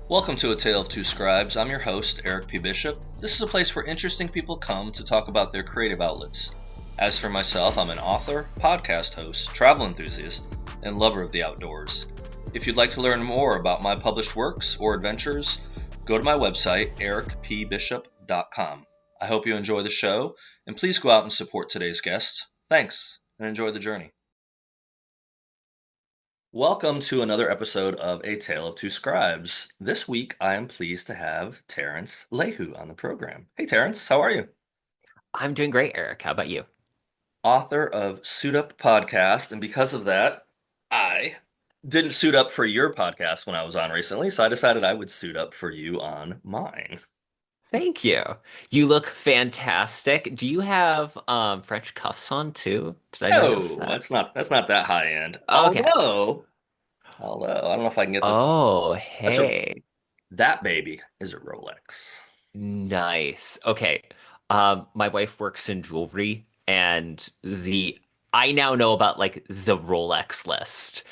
Welcome to A Tale of Two Scribes. I'm your host, Eric P. Bishop. This is a place where interesting people come to talk about their creative outlets. As for myself, I'm an author, podcast host, travel enthusiast, and lover of the outdoors. If you'd like to learn more about my published works or adventures, go to my website, ericpbishop.com. I hope you enjoy the show, and please go out and support today's guest. Thanks, and enjoy the journey. Welcome to another episode of A Tale of Two Scribes. This week, I am pleased to have Terrance Layhew on the program. Hey, Terrance, how are you? I'm doing great, Eric. How about you? Author of Suit Up Podcast, and because of that, I didn't suit up for your podcast when I was on recently, so I decided I would suit up for you on mine. Thank you. You look fantastic. Do you have French cuffs on too? Did I notice No, that? that's not that high end. Okay. Although I don't know if I can get this. Oh, That's a hey. that baby is a Rolex. Nice. Okay. My wife works in jewelry and the I now know about like the Rolex list.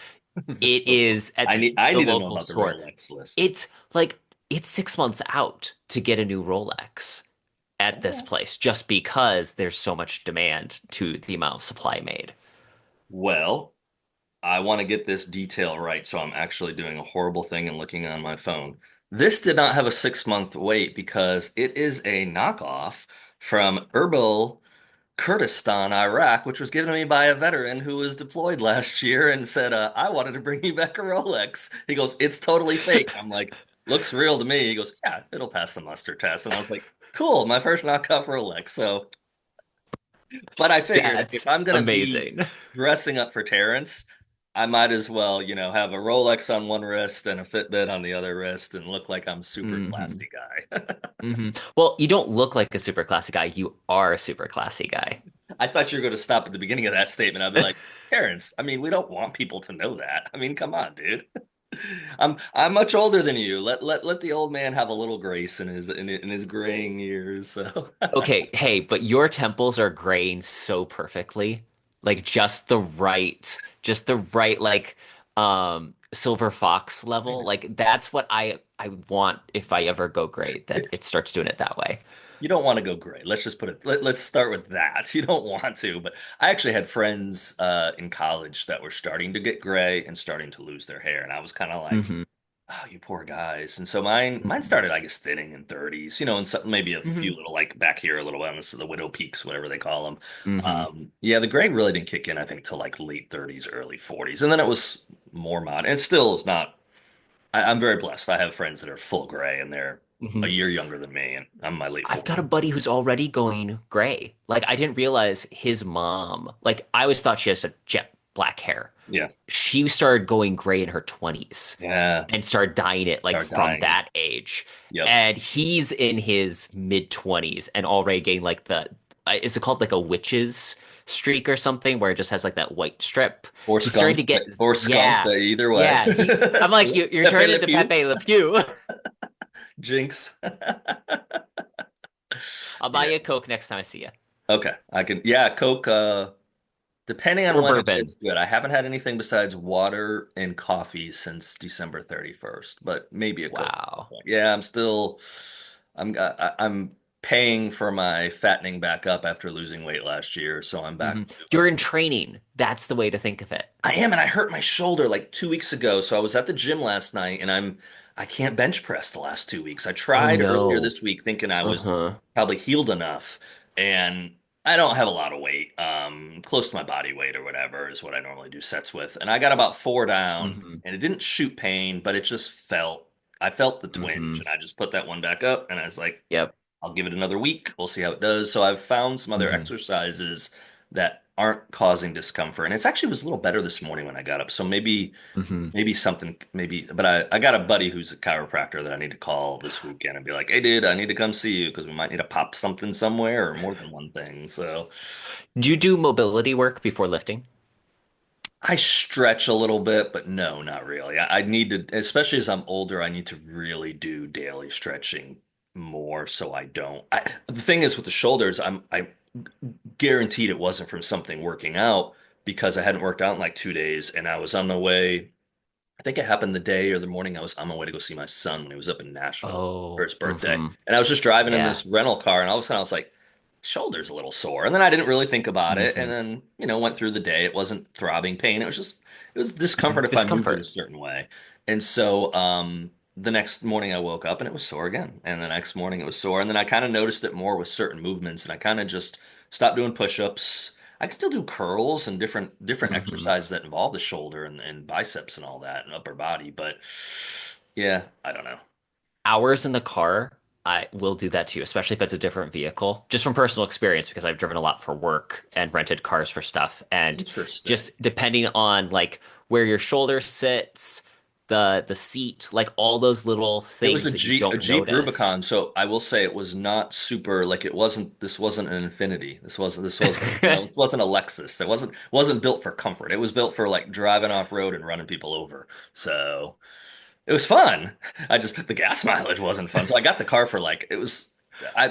It is I at need I the need to know local about the store. Rolex list. It's like it's 6 months out to get a new Rolex at this place just because there's so much demand to the amount of supply made. Well, I want to get this detail right, so I'm actually doing a horrible thing and looking on my phone. This did not have a 6 month wait because it is a knockoff from Erbil, Kurdistan, Iraq, which was given to me by a veteran who was deployed last year and said, I wanted to bring you back a Rolex. He goes, it's totally fake. I'm like, looks real to me. He goes, yeah, it'll pass the muster test. And I was like, cool, my first knockoff Rolex. So but I figured if That's I'm gonna be amazing. dressing up for Terrence, I might as well, have a Rolex on one wrist and a Fitbit on the other wrist and look like I'm super hmm classy guy. Well, you don't look like a super classy guy. You are a super classy guy. I thought you were going to stop at the beginning of that statement. I'd be like, Terrence, I mean, we don't want people to know that. I mean, come on, dude. I'm much older than you. Let the old man have a little grace in his graying years. So Okay, hey, but your temples are graying so perfectly. Like just the right like silver fox level. Like that's what I want if I ever go gray, that it starts doing it that way. you don't want to go gray. Let's just put it. Let's start with that. You don't want to, but I actually had friends in college that were starting to get gray and starting to lose their hair, and I was kind of like, hmm "Oh, you poor guys." And so mine hmm started, I guess, thinning in 30s, and maybe a few hmm little like back here a little bit on the widow peaks, whatever they call them. hmm Yeah, the gray really didn't kick in, I think, till like late 30s, early 40s, and then it was more mod. And still is not. I'm very blessed. I have friends that are full gray, and they're hmm a year younger than me, and I'm in my late I've got a 40s. buddy who's already going gray. Like I didn't realize his mom, like I always thought she has a jet black hair. Yeah. She started going gray in her 20s Yeah. and started dyeing it like Start from dying. that age. Yep. And he's in his mid 20s and already getting like is it called like a witch's streak or something where it just has like that white strip? Or He's starting to skunk, get, or skunk, yeah, either way. yeah. I'm like, you're Pepe turning Le into Pew. Pepe Le Pew. Jinx. I'll buy Yeah. you a Coke next time I see you. Okay. I can. Yeah. Coke. Depending on Or when it bourbon. gets good. I haven't had anything besides water and coffee since December 31st, but maybe a Coke. Wow. Yeah. I'm paying for my fattening back up after losing weight last year, so I'm back to. You're in training. That's the way to think of it. I am, and I hurt my shoulder like 2 weeks ago. So I was at the gym last night, and I can't bench press the last 2 weeks. I Oh tried earlier no. this week thinking I was Uh-huh. probably healed enough, and I don't have a lot of weight, close to my body weight or whatever is what I normally do sets with. And I got about four down, hmm and it didn't shoot pain, but it just I felt the twinge, hmm and I just put that one back up, and I was like, Yep. I'll give it another week. We'll see how it does. So I've found some other hmm exercises that aren't causing discomfort. And it's actually was a little better this morning when I got up. So hmm maybe something, maybe, but I got a buddy who's a chiropractor that I need to call this weekend and be like, hey, dude, I need to come see you because we might need to pop something somewhere or more than one thing. So Do you do mobility work before lifting? I stretch a little bit, but no, not really. I need to, especially as I'm older, I need to really do daily stretching more so I don't. The thing is with the shoulders, I guaranteed it wasn't from something working out because I hadn't worked out in like 2 days and I was on the way. I think it happened the day or the morning I was on my way to go see my son when he was up in Nashville for Oh, his birthday. mm-hmm. And I was just driving in Yeah. this rental car, and all of a sudden I was like, shoulder's a little sore. And then I didn't really think about it. And Mm-hmm. then, went through the day. It wasn't throbbing pain. It was Hmm. discomfort if I moved it a Discomfort. certain way. And so, the next morning I woke up and it was sore again. And the next morning it was sore. And then I kind of noticed it more with certain movements. And I kind of just stopped doing push-ups. I can still do curls and different Hmm. exercises that involve the shoulder and biceps and all that and upper body. But yeah, I don't know. Hours in the car, I will do that too, especially if it's a different vehicle. Just from personal experience, because I've driven a lot for work and rented cars for stuff. And Interesting. just depending on like where your shoulder sits, the seat, like all those little It was things that you A don't Jeep notice. Rubicon, so I will say it was not super like this wasn't an Infinity. This wasn't a Lexus. It wasn't built for comfort. It was built for like driving off road and running people over. So it was fun. The gas mileage wasn't fun. So I got the car for like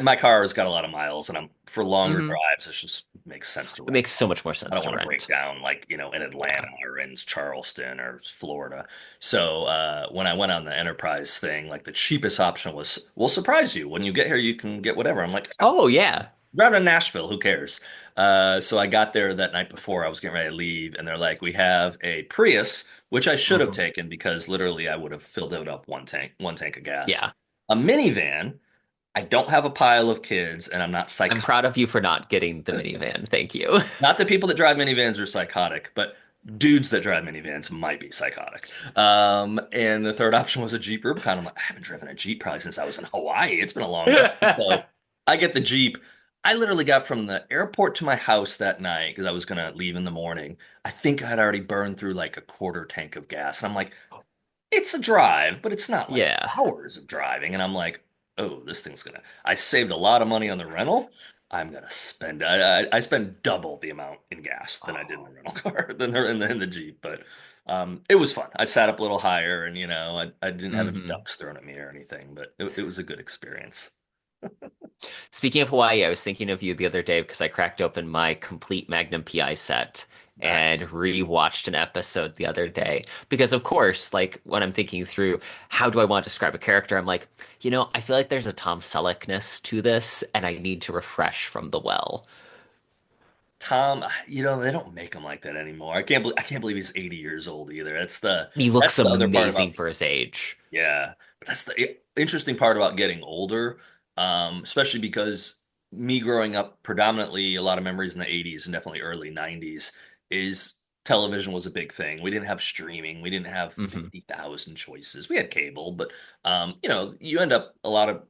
my car has got a lot of miles, and I'm for longer Hmm. drives. It just makes sense to It rent makes so one. much more I sense don't to want to break rent. down like in Atlanta Yeah. or in Charleston or Florida. So when I went on the Enterprise thing, like the cheapest option was, "We'll surprise you when you get here. You can get whatever." I'm like, "Ah, Oh yeah. driving to Nashville, who cares?" So I got there that night before I was getting ready to leave, and they're like, "We have a Prius," which I should have Hmm. taken because literally I would have filled it up one tank of gas. Yeah. A minivan. I don't have a pile of kids, and I'm not I'm psychotic. proud of you for not getting the minivan. Thank you. Not that people that drive minivans are psychotic, but dudes that drive minivans might be psychotic. And the third option was a Jeep Rubicon. I'm like, I haven't driven a Jeep probably since I was in Hawaii. It's been a long time. So I get the Jeep. I literally got from the airport to my house that night because I was gonna leave in the morning. I think I'd already burned through like a quarter tank of gas. And I'm like, it's a drive, but it's not like Yeah. hours of driving. And I'm like, oh, this thing's gonna. I saved a lot of money on the rental. I'm gonna spend. I spend double the amount in gas than I did in the Oh. rental car than in the Jeep. But it was fun. I sat up a little higher, and I didn't have any Hmm. ducks thrown at me or anything. But it was a good experience. Speaking of Hawaii, I was thinking of you the other day because I cracked open my complete Magnum PI set and Nice. rewatched an episode the other day. Because, of course, like when I'm thinking through how do I want to describe a character, I'm like, I feel like there's a Tom Selleckness to this, and I need to refresh from the well. Tom, they don't make him like that anymore. I can't believe he's 80 years old either. He looks That's the other part amazing about for his age. Yeah, but that's the interesting part about getting older, especially because me growing up predominantly a lot of memories in the 80s and definitely early 90s is television was a big thing. We didn't have streaming, we didn't have Hmm. 50,000 choices. We had cable, but you end up a lot of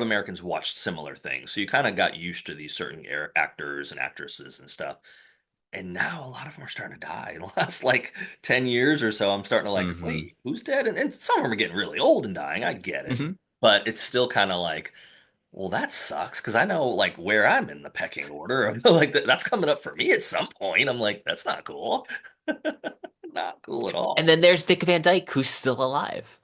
Americans watched similar things. So you kind of got used to these certain actors and actresses and stuff. And now a lot of them are starting to die in the last like 10 years or so. I'm starting to like, Hmm. wait, who's dead? And some of them are getting really old and dying. I get it. Hmm. But it's still kind of like, well, that sucks because I know like where I'm in the pecking order. Like that's coming up for me at some point. I'm like, that's not cool. Not cool at And all. then there's Dick Van Dyke, who's still alive.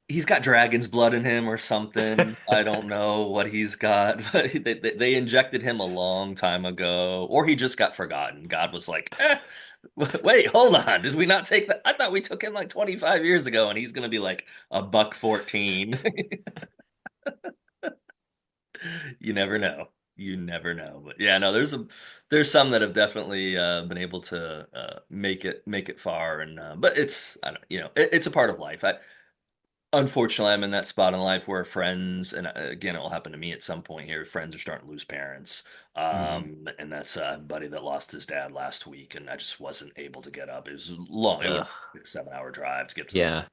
He's got dragon's blood in him or something. I don't know what he's got, but they injected him a long time ago, or he just got forgotten. God was like, wait, hold on. Did we not take that? I thought we took him like 25 years ago, and he's gonna be like a buck 14. You never know. You never know. But yeah, no, there's some that have definitely been able to make it far, and but it's I don't it's a part of life. Unfortunately, I'm in that spot in life where friends, and again, it will happen to me at some point here. Friends are starting to lose parents, Hmm. and that's a buddy that lost his dad last week, and I just wasn't able to get up. It was long. It was Ugh. a 7 hour drive to get to the. Yeah.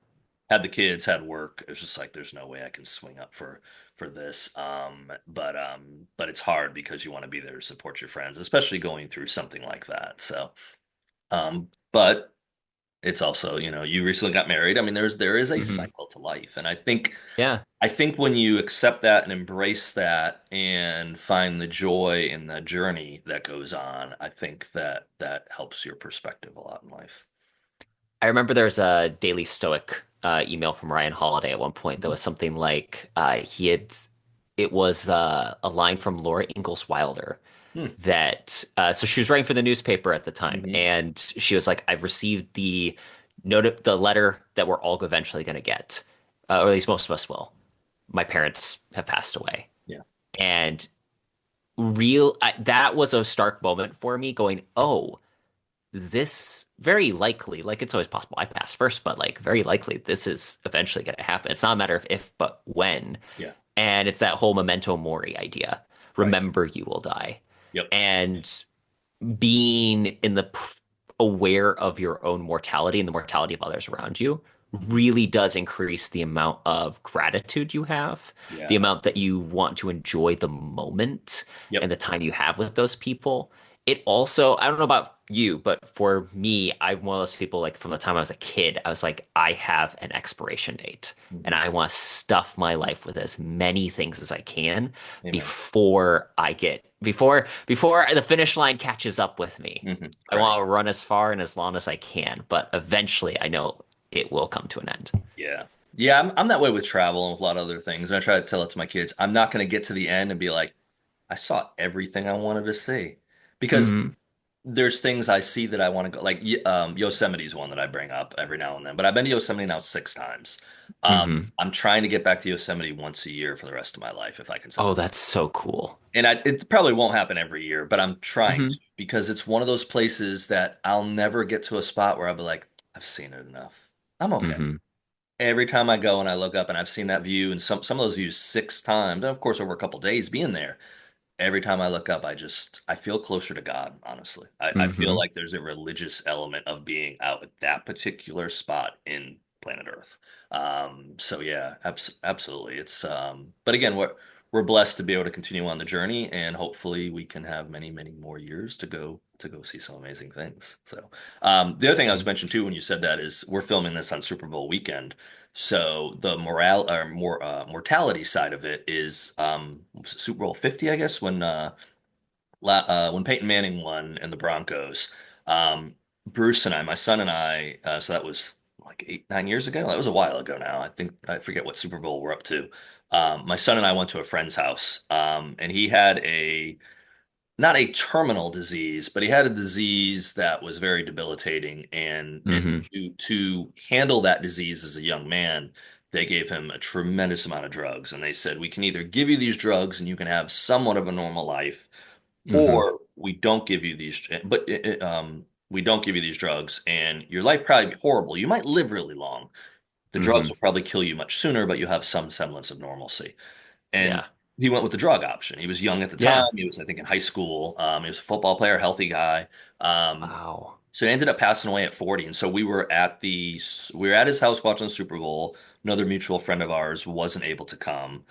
Had the kids, had work. It was just like there's no way I can swing up for this. But it's hard because you want to be there to support your friends, especially going through something like that. So, but it's also, you recently got married. I mean, there is a Hmm. cycle to life, and Yeah. I think when you accept that and embrace that and find the joy in the journey that goes on, I think that helps your perspective a lot in life. I remember there was a Daily Stoic email from Ryan Holiday at one point that Mhm. was something like it was a line from Laura Ingalls Wilder. Hmm. that so she was writing for the newspaper at the time, Hmm. and she was like, I've received the letter that we're all eventually going to get, or at least most of us will. My parents have passed away. Yeah. And that was a stark moment for me going, oh, this very likely, like it's always possible I pass first, but like very likely this is eventually going to happen. It's not a matter of if, but when. Yeah. And it's that whole memento mori idea. Right. Remember, you will die. Yep. And being aware of your own mortality and the mortality of others around you Hmm. really does increase the amount of gratitude you have, the Yeah, amount that absolutely. you want to enjoy the moment and Yep. the time you have with those people. It also, I don't know about you, but for me, I'm one of those people like from the time I was a kid, I was like, I have an expiration date and Hmm. I want to stuff my life with as many things as I can Amen. before the finish line catches up with me. Hmm. I Right. want to run as far and as long as I can, but eventually I know it will come to an end. Yeah. Yeah, I'm that way with travel and with a lot of other things. And I try to tell it to my kids. I'm not going to get to the end and be like, I saw everything I wanted to see. Because Hmm. there's things I see that I want to go. Like Yosemite's one that I bring up every now and then. But I've been to Yosemite now 6 times. Hmm. I'm trying to get back to Yosemite once a year for the rest of my life if I can Oh, settle. that's so cool. And it probably won't happen every year, but I'm trying to Hmm. because it's one of those places that I'll never get to a spot where I'll be like, I've seen it enough. I'm okay. Hmm. Every time I go and I look up and I've seen that view and some of those views 6 times, and of course over a couple days being there, every time I look up, I feel closer to God, honestly. I feel Hmm. like there's a religious element of being out at that particular spot in planet Earth. So yeah, absolutely. But again, we're blessed to be able to continue on the journey, and hopefully we can have many, many more years to go see some amazing things. So the other thing I was mentioning too when you said that is we're filming this on Super Bowl weekend. So the mortality side of it is Super Bowl 50, I guess, when Peyton Manning won and the Broncos. Um, Bruce and I, my son and I, so that was like 8, 9 years ago. That was a while ago now. I think I forget what Super Bowl we're up to. My son and I went to a friend's house, and he had a not a terminal disease, but he had a disease that was very debilitating. And Hmm. to handle that disease as a young man, they gave him a tremendous amount of drugs. And they said, we can either give you these drugs and you can have somewhat of a normal life, Hmm. or we don't give you these, but we don't give you these drugs, and your life probably be horrible. You might live really long. The drugs Hmm. will probably kill you much sooner, but you have some semblance of normalcy. And Yeah. he went with the drug option. He was young at the time. Yeah. He was, I think, in high school. He was a football player, healthy guy. Um, Wow. so he ended up passing away at 40. And so we were at his house watching the Super Bowl. Another mutual friend of ours wasn't able to come.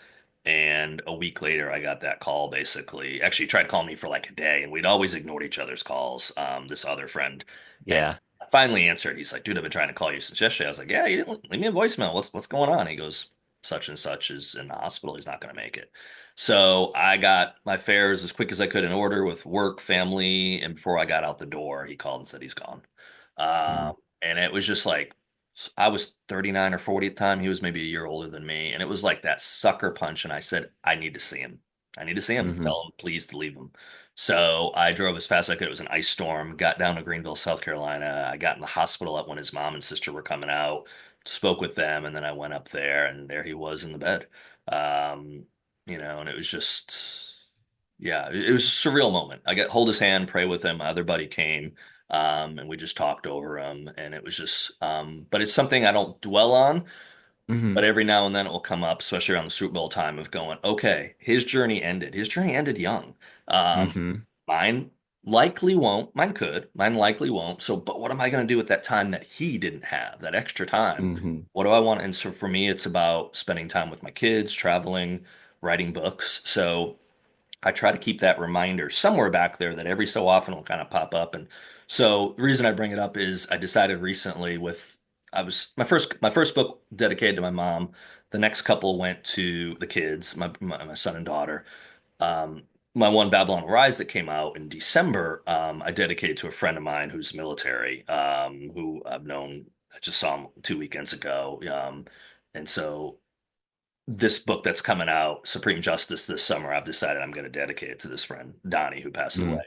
And a week later, I got that call basically. Actually, he tried to call me for like a day, and we'd always ignored each other's calls, this other friend. And Yeah. I finally answered. He's like, dude, I've been trying to call you since yesterday. I was like, yeah, you didn't leave me a voicemail. What's going on? He goes, such and such is in the hospital. He's not going to make it. So I got my fares as quick as I could in order with work, family, and before I got out the door, he called and said he's gone. Mm. And it was just like I was 39 or 40 at the time. He was maybe a year older than me, and it was like that sucker punch. And I said, I need to see him. I need to see him. Hmm. Tell him please to leave him. So I drove as fast as I could. It was an ice storm. Got down to Greenville, South Carolina. I got in the hospital up when his mom and sister were coming out. Spoke with them, and then I went up there, and there he was in the bed. Um, and it was just, yeah, it was a surreal moment. I got hold his hand, pray with him. My other buddy came, and we just talked over him, and it was just, but it's something I don't dwell on. Hmm. But every now and then it will come up, especially around the Super Bowl time, of going, okay, his journey ended. His journey ended young. Um, Hmm. mine likely won't. Mine could. Mine likely won't. So, but what am I going to do with that time that he didn't have, that extra time? Hmm. What do I want? And so for me, it's about spending time with my kids, traveling, writing books. So I try to keep that reminder somewhere back there that every so often will kind of pop up. And so the reason I bring it up is I decided recently I was my first book dedicated to my mom. The next couple went to the kids, my son and daughter. Um, my one Babylon Rise that came out in December, I dedicated to a friend of mine who's military, who I've known. I just saw him 2 weekends ago. And so this book that's coming out, Supreme Justice, this summer, I've decided I'm going to dedicate it to this friend, Donnie, who passed away.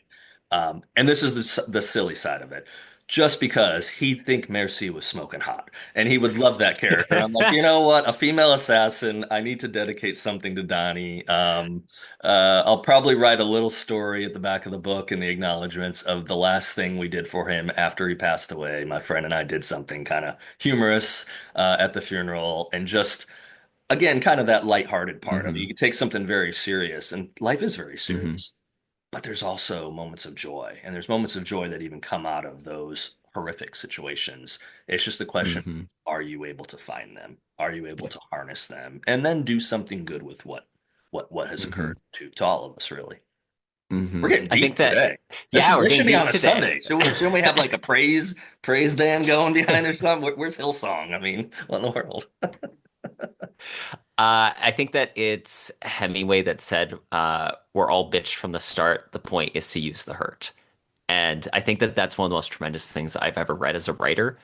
Mm. And this is the silly side of it. Just because he'd think Merci was smoking hot and he would love that character. I'm like, you know what? A female assassin. I need to dedicate something to Donnie. I'll probably write a little story at the back of the book in the acknowledgments of the last thing we did for him after he passed away. My friend and I did something kind of humorous at the funeral and just again, kind of that lighthearted part of it. You Hmm. can take something very serious, and life is very Hmm. serious, but there's also moments of joy, and there's moments of joy that even come out of those horrific situations. It's just the question, Hmm. are you able to find them? Are you able Yeah. to harness them and then do something good with what has Hmm. occurred to all of us, really? We're Hmm. getting I think deep that, today. yeah, we're This getting should be on deep a today. Sunday. Shouldn't we have like a praise band going behind or something? Where's Hillsong? I mean, what in the world? I think that it's Hemingway that said, "We're all bitched from the start. The point is to use the hurt." And I think that that's one of the most tremendous things I've ever read as a writer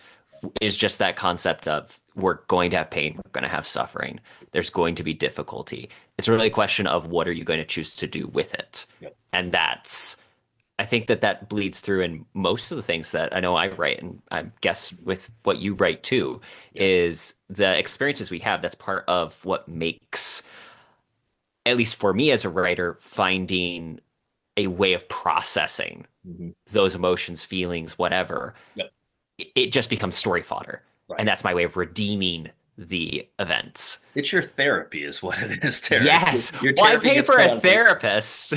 is just that concept of we're going to have pain, we're going to have suffering, there's going to be difficulty. It's really a question of what are you going to choose to do with it. Yep. And that's, I think that that bleeds through in most of the things that I know I write, and I guess with what you write too, Yep. is the experiences we have. That's part of what makes, at least for me as a writer, finding a way of processing Mhm. those emotions, feelings, whatever, Yep. it just becomes story fodder. And Right. that's my way of redeeming the events. It's your therapy, is what it is, Terrence. Yes. Your Well, I therapy pay gets for put a on paper. therapist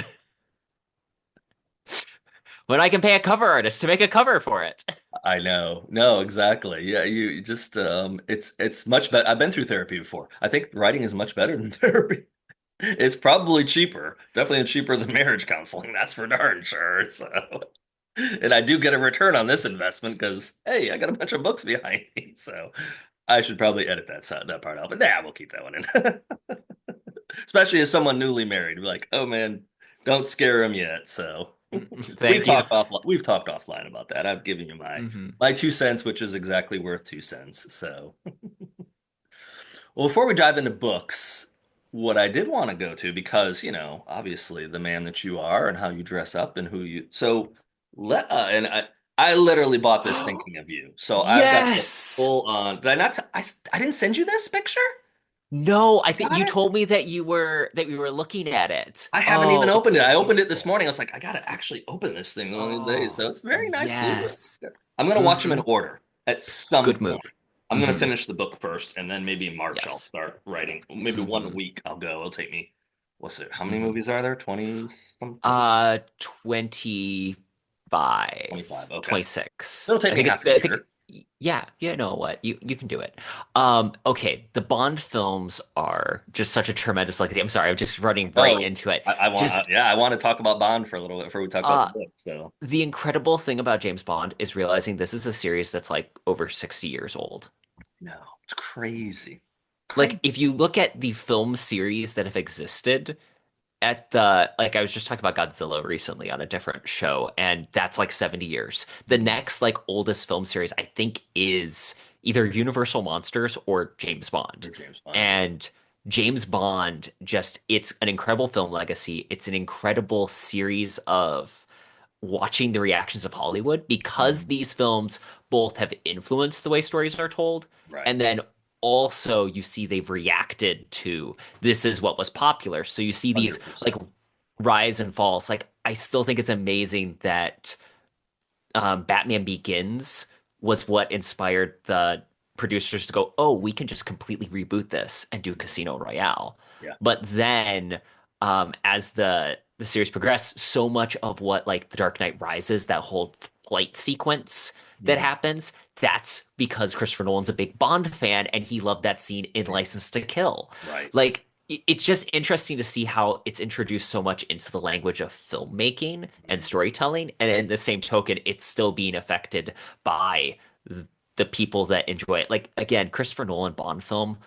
when I can pay a cover artist to make a cover for it. I know. No, exactly. Yeah, you just it's much better. I've been through therapy before. I think writing is much better than therapy. It's probably cheaper. Definitely cheaper than marriage counseling, that's for darn sure. So, and I do get a return on this investment because hey, I got a bunch of books behind me. So I should probably edit that part out. But nah, we'll keep that one in. Especially as someone newly married, be like, oh man, don't scare him yet. So Thank you. we've talked offline about that. I've given you Hmm. my 2 cents, which is exactly worth 2 cents. So well, before we dive into books, what I did want to go to, because, obviously the man that you are and how you dress up and who you so let and I literally bought this thinking of you. So I've got the Yes. full on. Did I not? I didn't send you this picture. No, I You think got you it? told me that we were looking at it. I haven't even Oh, it's opened it. so I opened it this beautiful. morning. I was like, I gotta actually open this thing one of these days. So Oh, it's very nice blue. yes. I'm gonna watch them in Hmm. order at some Good point. move. I'm gonna Hmm. finish the book first, and then maybe in March I'll Yes. start writing. Maybe one Hmm. week I'll go. It'll take me, what's it? How many Hmm. movies are there? 20 something? 25, 25. Okay. 26. It'll take I me think half it's, a I think, year. yeah, you know what? You can do it. Okay. The Bond films are just such a tremendous legacy. I'm sorry, I'm just running right Oh, into it. I want, Just, yeah, I want to talk about Bond for a little bit before we talk about the uh, book. So, the incredible thing about James Bond is realizing this is a series that's like over 60 years old. no, it's crazy. Like, if Crazy. you look at the film series that have existed, at the like I was just talking about Godzilla recently on a different show, and that's like 70 years. The Mhm. next like oldest film series I think is either Universal Monsters or James Bond. Or James Bond. Yeah. And James Bond just it's an incredible film legacy. It's an incredible series of watching the reactions of Hollywood because Mhm. these films both have influenced the way stories are told, Right. and then also you see they've reacted to this is what was popular. So you see these like 100%. rise and falls. Like I still think it's amazing that Batman Begins was what inspired the producers to go, oh, we can just completely reboot this and do Casino Royale. Yeah. But then, as the series progressed, so much of what like The Dark Knight Rises, that whole flight sequence that Mhm. happens, that's because Christopher Nolan's a big Bond fan and he loved that scene in License to Kill. Right. Like, it's just interesting to see how it's introduced so much into the language of filmmaking and Mhm. storytelling, and in the same token, it's still being affected by the people that enjoy it. Like again, Christopher Nolan Bond film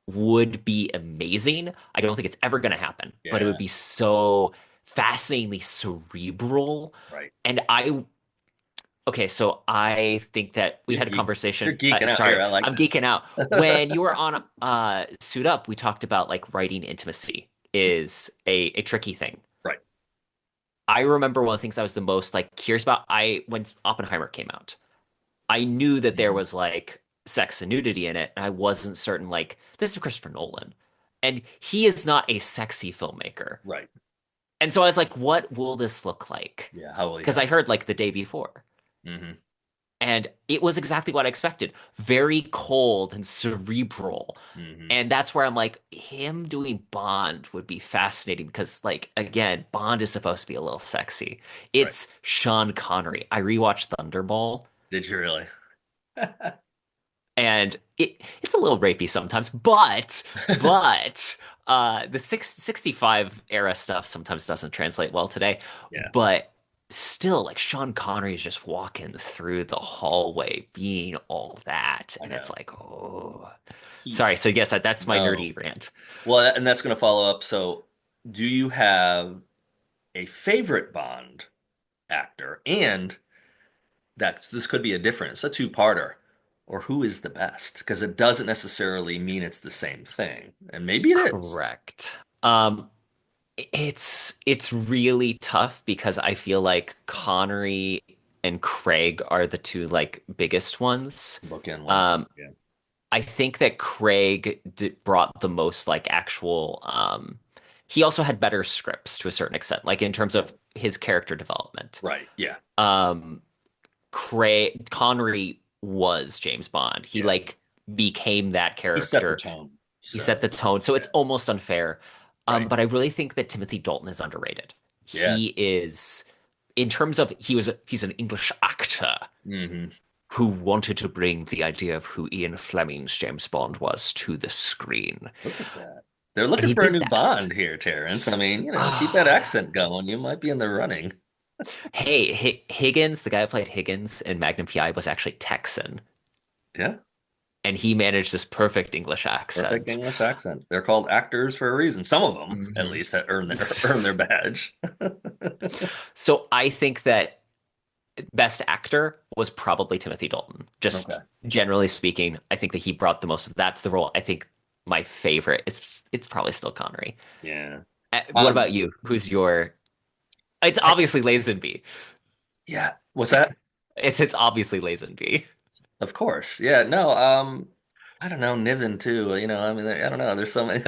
would be amazing. I don't think it's ever going to happen, but it would Yeah. be so fascinatingly cerebral. Right. And Okay, so I think that we You're had a geek. You're conversation. geeking out Sorry, here. I like I'm this. geeking out. When you were on Suit Up, we talked about like writing intimacy is a tricky thing. Right. I remember one of the things I was the most like curious about. I when Oppenheimer came out, I knew that there Mhm. was like sex and nudity in it, and I wasn't certain like this is Christopher Nolan, and he is not a sexy filmmaker. Right. And so I was like, what will this look like? Yeah. How will you Because have I it? heard like the day before. Hmm. And it was exactly what I expected. Very cold and cerebral. Hmm. And that's where I'm like, him doing Bond would be fascinating because, like, again, Bond is supposed to be a little sexy. Right. It's Sean Connery. I rewatched Thunderball, Did you really? and it's a little rapey sometimes, but the 65 era stuff sometimes doesn't translate well today. Yeah. But still, like Sean Connery is just walking through the hallway being all that, I and it's know. like, oh, He, sorry. So yes, that's my no. nerdy rant. Well, and that's going to follow up. So, do you have a favorite Bond actor? And this could be a different, it's a two-parter. Or who is the best? Because it doesn't necessarily mean it's the same thing. And maybe it is. Correct. It's really tough because I feel like Connery and Craig are the two like biggest ones. Bookend ones. Um, Yeah. I think that Craig brought the most like actual. He also had better scripts to a certain extent, like in terms of his character development. Right. Yeah. Um, Craig Connery was James Bond. He Yeah. like became that He set the character. tone, He set certainly. the tone, so Yeah. it's almost unfair. Right. But I really think that Timothy Dalton is underrated. Yeah. He is, in terms of he's an English actor Hmm. who wanted to bring the idea of who Ian Fleming's James Bond was to the screen. Look at that. They're And looking he for a did new that. Bond here, Terrence. I mean, keep that Ah, accent going. You might be in the running. hey, Higgins, the guy who played Higgins in Magnum PI was actually Texan, Yeah. and he managed this perfect English Perfect accent. English accent. They're called actors for a reason. Some of them, at Mhm. least, that earn their badge. So I think that best actor was probably Timothy Dalton. Okay. Just generally speaking, I think that he brought the most of that to the role. I think my favorite is it's probably still Connery. Yeah. What Um, about you? Who's your? It's I, obviously Lazenby. yeah. What's that? It's obviously Lazenby. Of course. Yeah. No. I don't know. Niven too. I mean, I don't know. There's so many.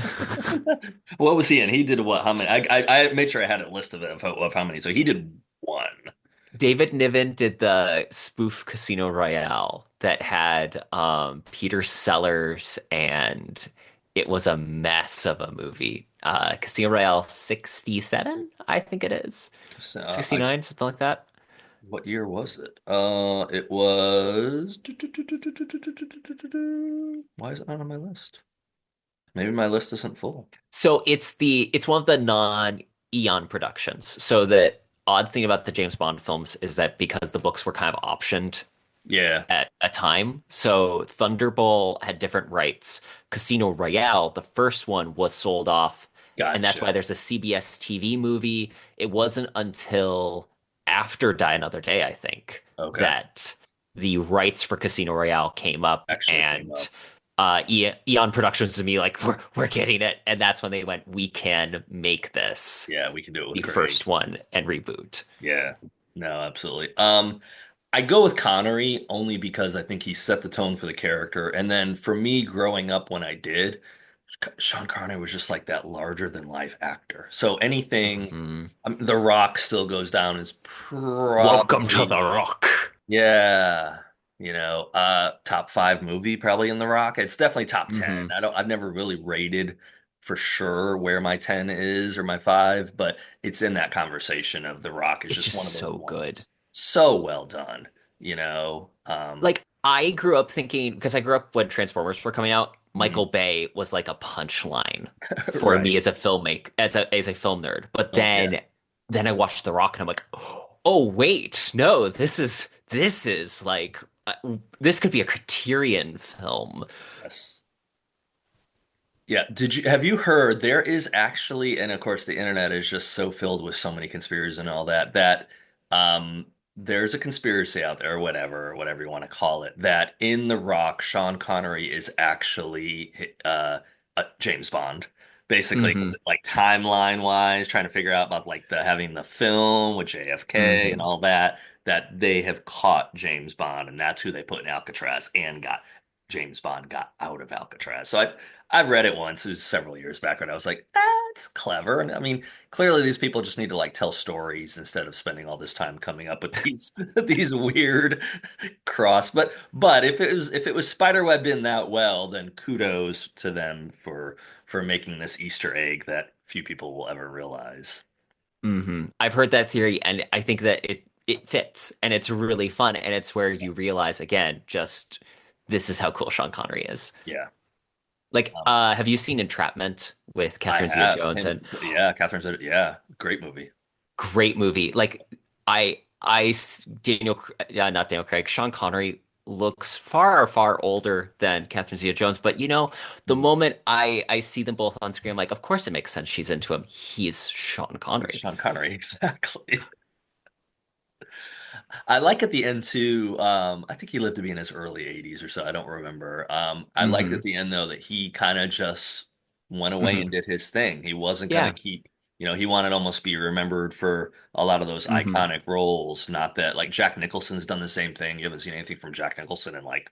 What was he in? He did what? How many? I made sure I had a list of how many. So he did one. David Niven did the spoof Casino Royale that had Peter Sellers, and it was a mess of a movie. Casino Royale 67, I think it is. So, 69, something like that. what year was it? It was. Why is it not on my list? Maybe my list isn't full. So it's one of the non-Eon productions. So the odd thing about the James Bond films is that because the books were kind of optioned Yeah. at a time. So Thunderball had different rights. Casino Royale, the first one, was sold off, and that's why Gotcha. there's a CBS TV movie. It wasn't until after Die Another Day, I think, Okay. that the rights for Casino Royale came up, Actually came and up. Eon Productions to me like we're getting it, and that's when they went, we can make this Yeah, we can do it with the Craig. first one and reboot. Yeah. No, absolutely. I go with Connery only because I think he set the tone for the character. And then for me, growing up when I did, Sean Connery was just like that larger than life actor. So anything, Mhm. The Rock still goes down as Welcome to probably, the Rock. yeah, top five movie probably in The Rock. It's definitely top 10. Hmm. I've never really rated for sure where my 10 is or my five, but it's in that conversation of The Rock is It's just just one of those so good. ones. So well done, you know. Like I grew up thinking because I grew up when Transformers were coming out, Michael Mhm. Bay was like a punchline for Right. me as a filmmaker, as a film nerd. But Oh yeah. then I watched The Rock and I'm like, oh wait, no, this is like this could be a Criterion film. Yes. Yeah. Have you heard there is actually, and of course the internet is just so filled with so many conspiracies and all that, that um there's a conspiracy out there, or whatever you want to call it, that in The Rock, Sean Connery is actually James Bond. Basically, 'cause, Hmm. like timeline wise, trying to figure out about like the having the film with JFK and Hmm. all that, that they have caught James Bond, and that's who they put in Alcatraz and got James Bond got out of Alcatraz. So I read it once, it was several years back, and I was like, that's clever. And I mean, clearly these people just need to like tell stories instead of spending all this time coming up with these these weird but if it was spiderwebbed in that well, then kudos to them for making this Easter egg that few people will ever realize. I've heard that theory, and I think that it fits, and it's really fun, and it's where you realize again, just this is how cool Sean Connery is. Yeah. Like, Um, have you seen Entrapment with I Catherine have Zeta-Jones? him. And Yeah, Catherine Zeta. Yeah, great movie. great movie. Like, Daniel, yeah, not Daniel Craig, Sean Connery looks far, far older than Catherine Zeta-Jones. But the Mhm. moment I see them both on screen, I'm like, of course it makes sense. She's into him. He's Sean It's Connery. Sean Connery, exactly. I like at the end too. I think he lived to be in his early 80s or so. I don't remember. I liked Hmm. at the end though that he kind of just went away and Hmm. did his thing. He wasn't gonna Yeah. keep, he wanted to almost be remembered for a lot of those Hmm. iconic roles. Not that like Jack Nicholson's done the same thing. You haven't seen anything from Jack Nicholson in like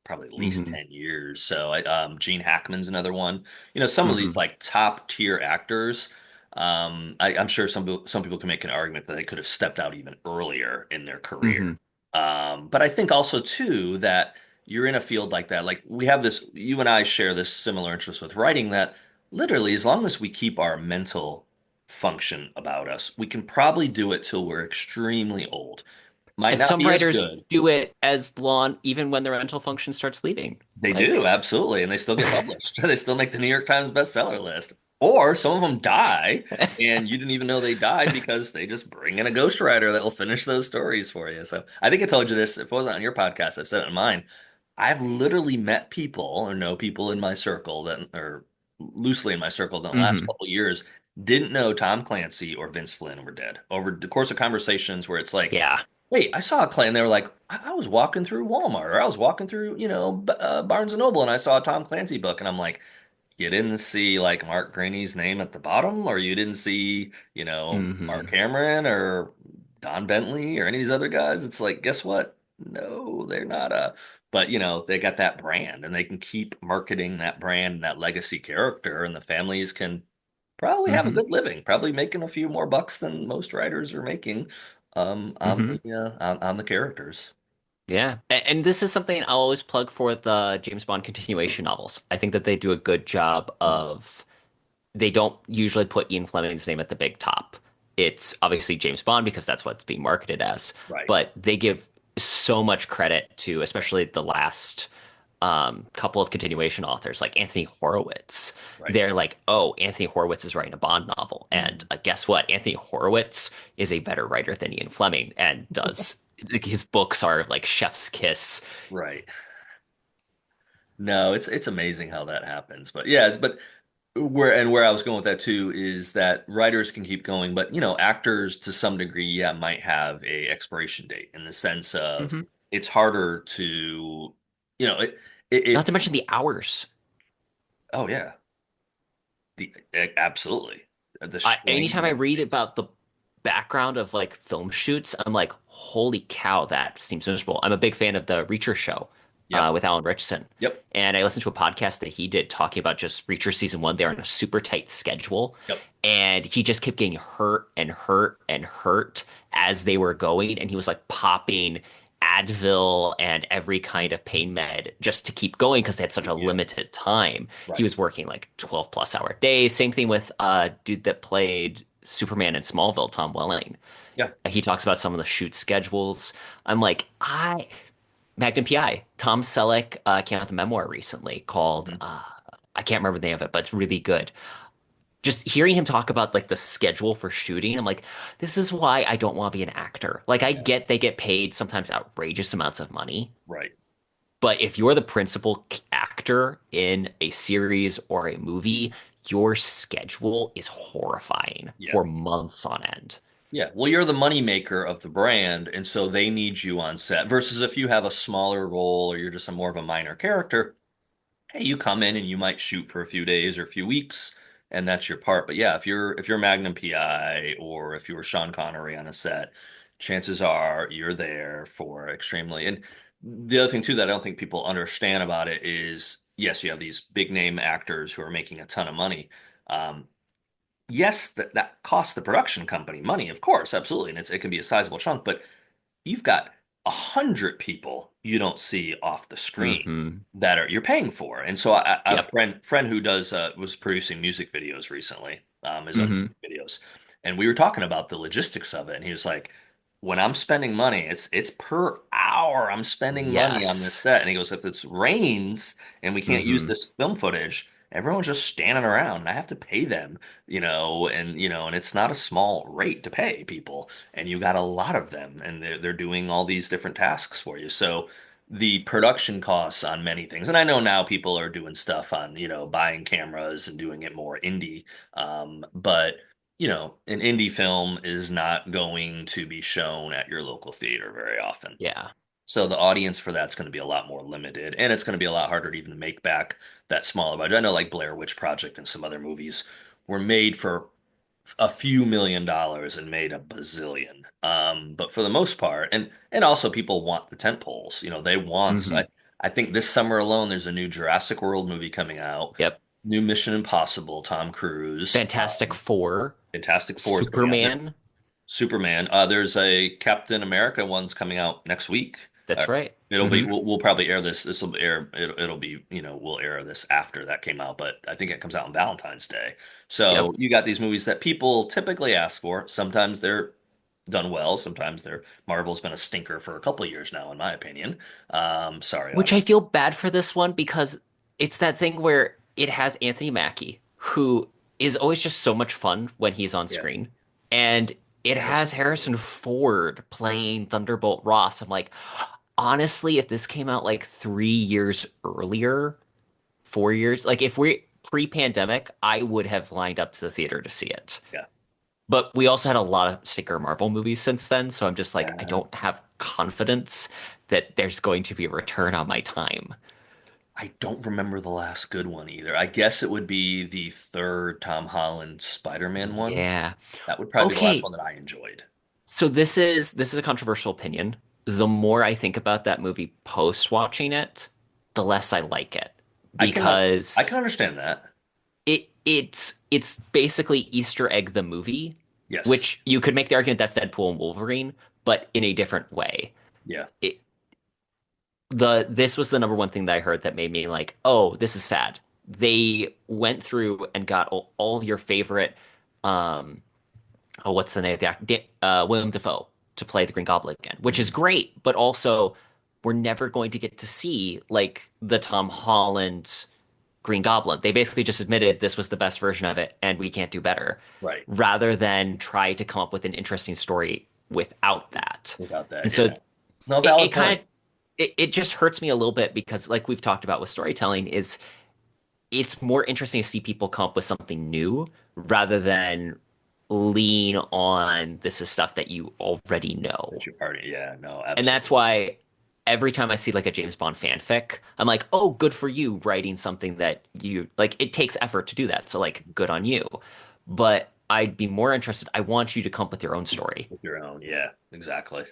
probably at least Hmm. 10 years. So Gene Hackman's another one. Some of these Hmm. like top tier actors, I'm sure some people can make an argument that they could have stepped out even earlier in their career. Hmm. But I think also too that you're in a field like that. Like we have this, you and I share this similar interest with writing that literally as long as we keep our mental function about us, we can probably do it till we're extremely old. Might And not some be as writers good. do it as long, even when their mental function starts leaving. They do, Like, absolutely. And they still get published. They still make the New York Times bestseller list. Or some of them die, and you didn't even know they died because they just bring in a ghostwriter that will finish those stories for you. So I think I told you this. If it wasn't on your podcast, I've said it on mine. I've literally met people or know people in my circle that are loosely in my circle that in the last hmm. couple of years didn't know Tom Clancy or Vince Flynn were dead over the course of conversations where it's like, Yeah. wait, I saw a claim. They were like, I was walking through Walmart or I was walking through, Barnes and Noble and I saw a Tom Clancy book. And I'm like, you didn't see like Mark Greaney's name at the bottom, or you didn't see, Mark Hmm. Cameron or Don Bentley or any of these other guys. It's like, guess what? No, they're not but they got that brand and they can keep marketing that brand and that legacy character, and the families can probably have a Hmm. good living, probably making a few more bucks than most writers are making on Hmm. the characters. Yeah. And this is something I'll always plug for the James Bond continuation novels. I think that they do a good job Mm, of they don't usually put Ian Fleming's name at the big top. It's obviously James Bond because that's what it's being marketed as, right, but they give so much credit to, especially the last couple of continuation authors like Anthony Horowitz. right. They're like, oh, Anthony Horowitz is writing a Bond novel. And Mhm. guess what? Anthony Horowitz is a better writer than Ian Fleming and does like, his books are like chef's kiss. Right. No, it's amazing how that happens. But yeah, but where I was going with that too is that writers can keep going, but actors to some degree, yeah, might have a expiration date in the sense of Hmm. it's harder to, Not it to mention the hours. oh yeah, absolutely the Anytime strain I it read takes. about the background of like film shoots, I'm like, holy cow, that seems miserable. I'm a big fan of the Reacher show Yep, with Alan Richson. yep, And I listened to a podcast that he did talking about just Reacher season one. They're on a super tight schedule. yep, And he just kept getting hurt and hurt and hurt as they were going. And he was like popping Advil and every kind of pain med just to keep going because they had such a yep, limited time. He right, was working like 12 plus hour days. Same thing with dude that played Superman in Smallville, Tom Welling. yeah, He talks about some of the shoot schedules. I'm like, Magnum PI. Tom Selleck came out with a memoir recently called mhm, I can't remember the name of it, but it's really good. Just hearing him talk about like the schedule for shooting, I'm like, this is why I don't want to be an actor. Like I yeah, get they get paid sometimes outrageous amounts of money, right, but if you're the principal actor in a series or a movie, your schedule is horrifying yeah. for months on end. Yeah, well, you're the money maker of the brand, and so they need you on set. Versus if you have a smaller role or you're just a more of a minor character, hey, you come in and you might shoot for a few days or a few weeks, and that's your part. But yeah, if you're Magnum PI or if you were Sean Connery on a set, chances are you're there for extremely. And the other thing too that I don't think people understand about it is, yes, you have these big name actors who are making a ton of money. Um, yes, that costs the production company money, of course, absolutely, and it can be a sizable chunk, but you've got 100 people you don't see off the screen Hmm. that are you're paying for. And so I have a Yep. friend who does was producing music videos recently, his own Hmm. music videos, and we were talking about the logistics of it, and he was like, "When I'm spending money, it's per hour I'm spending money on this Yes. set." And he goes, "If it rains and we can't use Hmm. this film footage." Everyone's just standing around and I have to pay them, and it's not a small rate to pay people and you got a lot of them and they're doing all these different tasks for you. So the production costs on many things, and I know now people are doing stuff on, buying cameras and doing it more indie. But an indie film is not going to be shown at your local theater very often. Yeah. So the audience for that's going to be a lot more limited, and it's going to be a lot harder to even make back that smaller budget. I know like Blair Witch Project and some other movies were made for a few $1 million and made a bazillion. But for the most part, and also people want the tent poles. They want. So Hmm. I think this summer alone, there's a new Jurassic World movie coming out, Yep. new Mission Impossible, Tom Cruise, Fantastic Four, Fantastic Four is coming out. Superman. Superman. There's a Captain America one's coming out next week. Uh, That's right. it'll be Hmm. we'll probably air this. This will air. It'll be we'll air this after that came out, but I think it comes out on Valentine's Day. So Yep. you got these movies that people typically ask for. Sometimes they're done well. Sometimes they're Marvel's been a stinker for a couple of years now, in my opinion. Sorry, Which I audience. feel bad for this one because it's that thing where it has Anthony Mackie, who is always just so much fun when he's on Yeah, screen. And it has Harrison Ford. Harrison Ford playing Thunderbolt Ross. I'm like, honestly, if this came out like 3 years earlier, 4 years, like if we pre-pandemic, I would have lined up to the theater to see it. Yeah, But we also had a lot of stinker Marvel movies since then, so I'm just like, I yeah. don't have confidence that there's going to be a return on my time. I don't remember the last good one either. I guess it would be the third Tom Holland Spider-Man one. Yeah. That would probably be the last Okay. one that I enjoyed. So this is a controversial opinion. The more I think about that movie post watching it, the less I like it I can I because can understand that. it's basically Easter egg the movie, Yes. which you could make the argument that's Deadpool and Wolverine, but in a different way. Yeah. It, this was the number one thing that I heard that made me like, oh, this is sad. They went through and got all your favorite um oh, what's the name of the actor? William Dafoe to play the Green Goblin again, which is Mhm. great, but also we're never going to get to see like the Tom Holland Green Goblin. They basically just admitted this was the best version of it and we can't do better, Right. rather than try to come up with an interesting story without that. Without And that, so yeah. No, it valid kind point. of it just hurts me a little bit because like we've talked about with storytelling is it's more interesting to see people come up with something new rather than lean on this is stuff that you already know. That's your party. Yeah, no, And that's absolutely. why every time I see like a James Bond fanfic, I'm like, oh, good for you writing something that you like. It takes effort to do that. So, like, good on you. But I'd be more interested. I want you to come up with your own story. With your own. Yeah, exactly.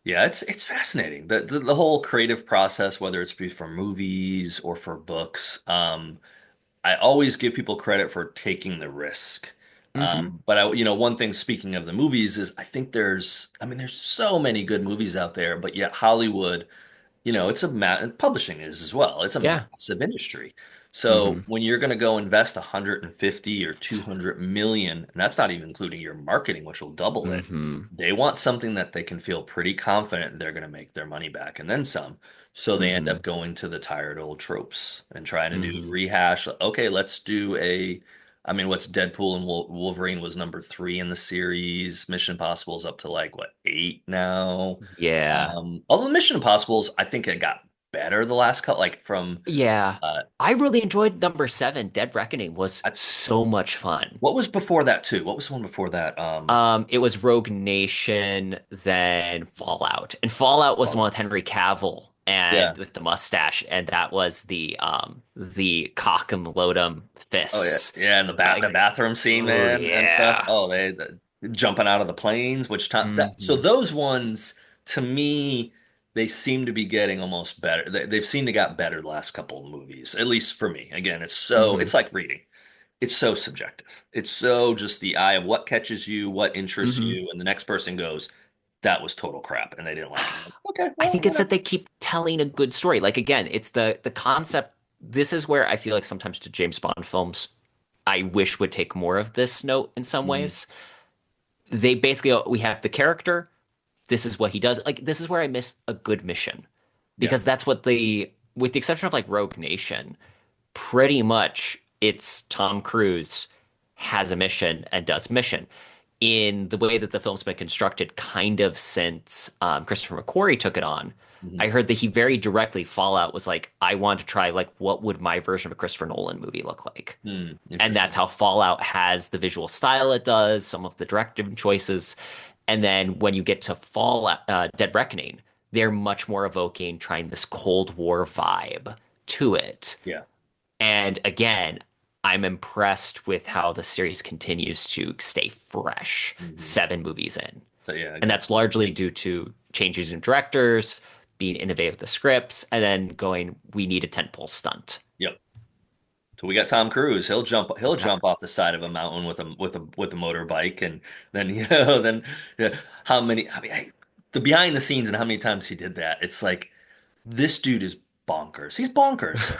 Yeah, it's fascinating. The whole creative process, whether it's be for movies or for books. I always give people credit for taking the risk. Hmm. But one thing, speaking of the movies, is I think I mean, there's so many good movies out there, but yet Hollywood, it's and publishing is as well. It's a Yeah. massive industry. So Hmm. when you're going to go invest 150 or 200 million, and that's not even including your marketing, which will double it, Hmm. they want something that they can feel pretty confident they're going to make their money back and then some. So they end up Hmm. going to the tired old tropes and trying to do Hmm. rehash. Okay, let's do I mean, what's Deadpool and Wolverine was number 3 in the series. Mission Impossible's up to like what, 8 now. Yeah. Although Mission Impossibles, I think it got better the last couple, like from Yeah. uh, I really enjoyed number seven. Dead Reckoning was I, so much fun. what was before that too? What was the one before that? It was Rogue Nation, then Fallout. And Fallout was the one Fallout. with Henry Cavill Yeah. and with the mustache, and that was the cock and lodum Oh yeah, fists. yeah, and the Like, bathroom scene, oh man, and stuff. yeah. Oh, jumping out of the planes, which time that so Hmm. those ones to me, they seem to be getting almost better. They've seemed to got better the last couple of movies, at least for me. Again, Hmm. it's like reading. It's so subjective. It's so just the eye of what catches you, what interests Hmm. you, and the next person goes, that was total crap, and they didn't like it. I'm like, okay, I well, think it's that whatever. they keep telling a good story. Like again, it's the concept. This is where I feel like sometimes to James Bond films, I wish would take more of this note in some Mhm. ways. They basically we have the character, this is what he does. Like this is where I miss a good mission Yeah. because that's what the with the exception of like Rogue Nation, pretty much it's Tom Cruise has a mission and does mission. In the way that the film's been constructed, kind of since Christopher McQuarrie took it on, Mhm. I heard that he very directly Fallout was like, I want to try like what would my version of a Christopher Nolan movie look like, and that's Interesting. how Fallout has the visual style it does, some of the directive choices. And then when you get to Fallout, Dead Reckoning, they're much more evoking trying this Cold War vibe to it. Yeah. And again, I'm impressed with how the series continues to stay fresh Hmm. 7 movies in. But yeah, And that's exactly. largely due to changes in directors, being innovative with the scripts, and then going, we need a tentpole stunt. Yep. So we got Tom Cruise. He'll Yeah. jump off the side of a mountain with a motorbike, and then then yeah, how many the behind the scenes and how many times he did that. It's like this dude is bonkers. He's bonkers.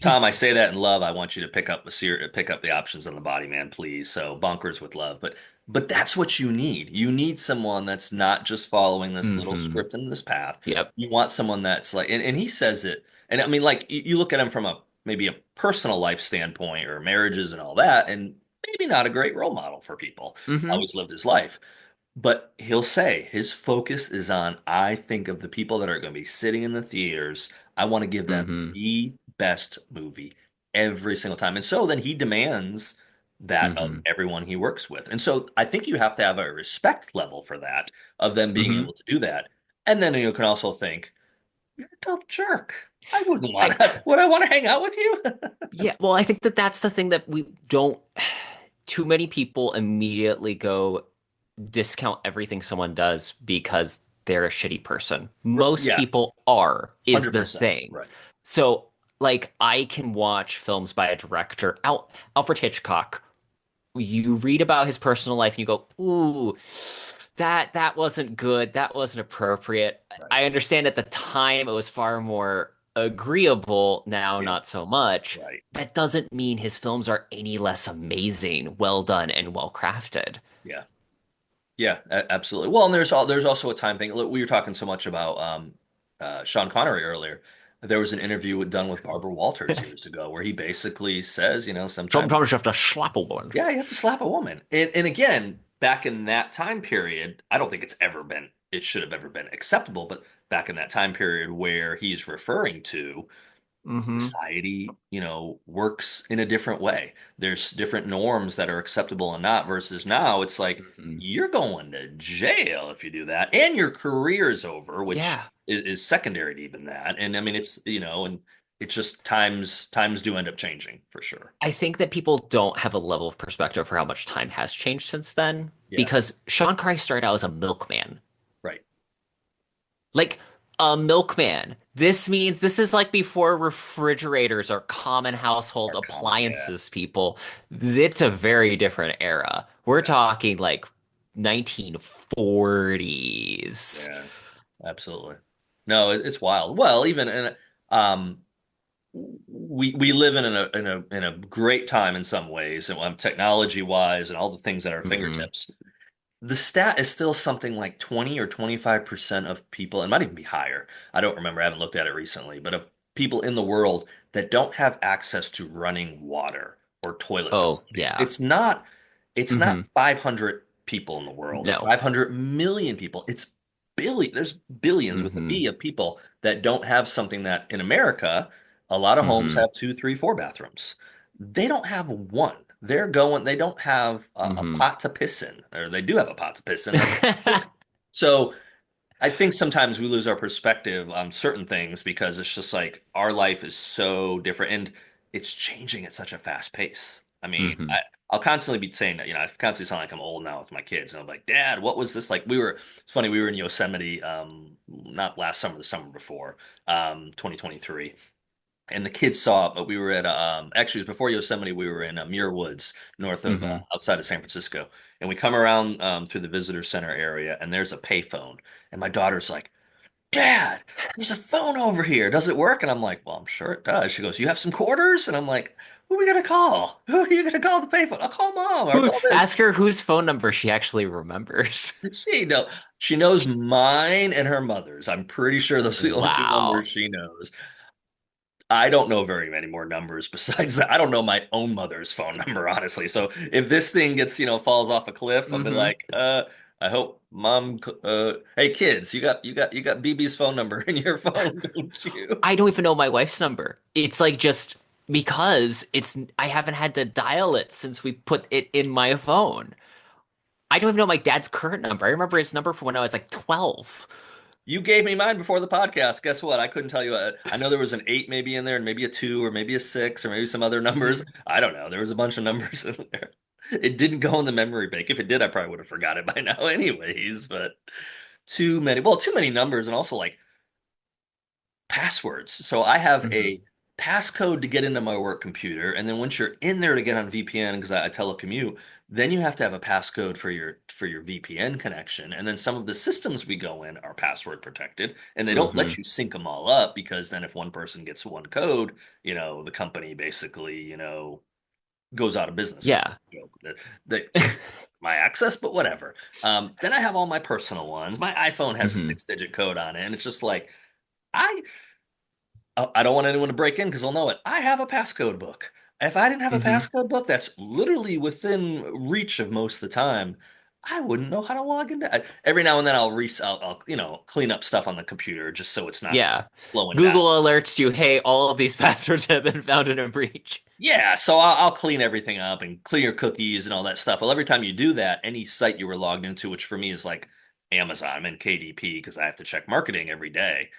Tom, I say that in love. I want you to pick up the options on the body, man, please. So bonkers with love, but that's what you need. You need someone that's not just following this little Hmm. script and this path. Yep. You want someone that's like, and he says it. And I mean, like you look at him from a maybe a personal life standpoint or marriages and all that, and maybe not a great role model for people. How Hmm. he's lived his life. But he'll say his focus is on, I think of the people that are going to be sitting in the theaters. I want to give them Hmm. the best movie every single time. And so then he demands that of Hmm. everyone he works with. And so I think you have to have a respect level for that, of them being Hmm. able to do that. And then you can also think, you're a tough jerk. I wouldn't want I to, would I want to hang out with you? Yeah, well, I think that that's the thing that we don't too many people immediately go discount everything someone does because they're a shitty person. Most Yeah, people are, is the 100%. thing. Right. So, like, I can watch films by a director, Alfred Hitchcock. You read about his personal life and you go, ooh, that wasn't good. That wasn't appropriate. Right. I understand at the time it was far more agreeable. Now, Yeah. not so much. Right. That doesn't mean his films are any less amazing, well done, and well crafted. Yeah. Yeah, absolutely. Well, and there's also a time thing. Look, we were talking so much about Sean Connery earlier. There was an interview done with Barbara Walters years ago where he basically says, sometimes, Sometimes you have to slap a woman. yeah, you have to slap a woman. And again, back in that time period, I don't think it should have ever been acceptable, but back in that time period where he's referring to, Hmm. society, works in a different way. There's different norms that are acceptable and not versus now it's like Hmm. you're going to jail if you do that and your career's over, which Yeah. is secondary to even that. And I mean and it's just times do end up changing for sure. I think that people don't have a level of perspective for how much time has changed since then Yeah, because Sean Connery started out as a milkman. right. Like a milkman. This means this is like before refrigerators are common household Are common, yeah. appliances, people. It's a very different era. We're Exactly. talking like 1940s. Yeah, absolutely. No, it's wild. Well, even in um we live in a great time in some ways, and technology wise, and all the things at our Hmm. fingertips. The stat is still something like 20 or 25% of people, it might even be higher. I don't remember. I haven't looked at it recently, but of people in the world that don't have access to running water or toilet Oh, facilities. yeah. It's not Hmm. 500 people in the world or No. 500 million people. It's there's billions with a Mm-hmm. B of people that don't have something that in America, a lot of homes Mm-hmm. have two, three, four bathrooms. They don't have one. They don't have a Mm-hmm. pot to piss in, or they do have a pot to piss in. That's piss. So I think sometimes we lose our perspective on certain things because it's just like our life is so different and it's changing at such a fast pace. I mean, Mm-hmm. I'll constantly be saying that, I constantly sound like I'm old now with my kids. And I'm like, Dad, what was this like? It's funny, we were in Yosemite, not last summer, the summer before, 2023. And the kids saw it, but we were actually, it was before Yosemite, we were in Muir Woods, north of, Mm-hmm. outside of San Francisco. And we come around through the visitor center area and there's a payphone. And my daughter's like, Dad, there's a phone over here. Does it work? And I'm like, well, I'm sure it does. She goes, you have some quarters? And I'm like, who are we gonna call? Who are you gonna call the payphone? I'll call mom. I'll Who call this. ask her whose phone number she actually remembers? She know she knows mine and her mother's. I'm pretty sure those are the only two numbers Wow. she knows. I don't know very many more numbers besides that. I don't know my own mother's phone number, honestly. So if this thing gets, falls off a cliff, I'll be Mm-hmm. like, I hope mom, hey kids, you got BB's phone number in your phone, don't you? I don't even know my wife's number. It's like just because I haven't had to dial it since we put it in my phone. I don't even know my dad's current number. I remember his number from when I was like 12. You gave me mine before the podcast. Guess what? I couldn't tell you. I know there was an eight maybe in there, and maybe a two, or maybe a six, or maybe some other numbers. Hmm. I don't know. There was a bunch of numbers in there. It didn't go in the memory bank. If it did, I probably would have forgot it by now, anyways. But too many. Well, too many numbers, and also like passwords. So I have Hmm. a passcode to get into my work computer, and then once you're in there to get on VPN, because I telecommute, then you have to have a passcode for your VPN connection. And then some of the systems we go in are password protected, and they don't let Hmm. you sync them all up because then if one person gets one code, the company basically, goes out of business, which is Yeah. a joke. That takes my access, but whatever. Then I have all my personal ones. My iPhone has a Hmm. six-digit code on it, and it's just like I I don't want anyone to break in because they'll know it. I have a passcode book. If I didn't have a Hmm. passcode book that's literally within reach of most of the time, I wouldn't know how to log into it. Every now and then I'll clean up stuff on the computer just so it's not Yeah. slowing down. Google alerts you, hey, all of these passwords have been found in a breach. Yeah, so I'll clean everything up and clear your cookies and all that stuff. Well, every time you do that, any site you were logged into, which for me is like Amazon, I'm in KDP because I have to check marketing every day.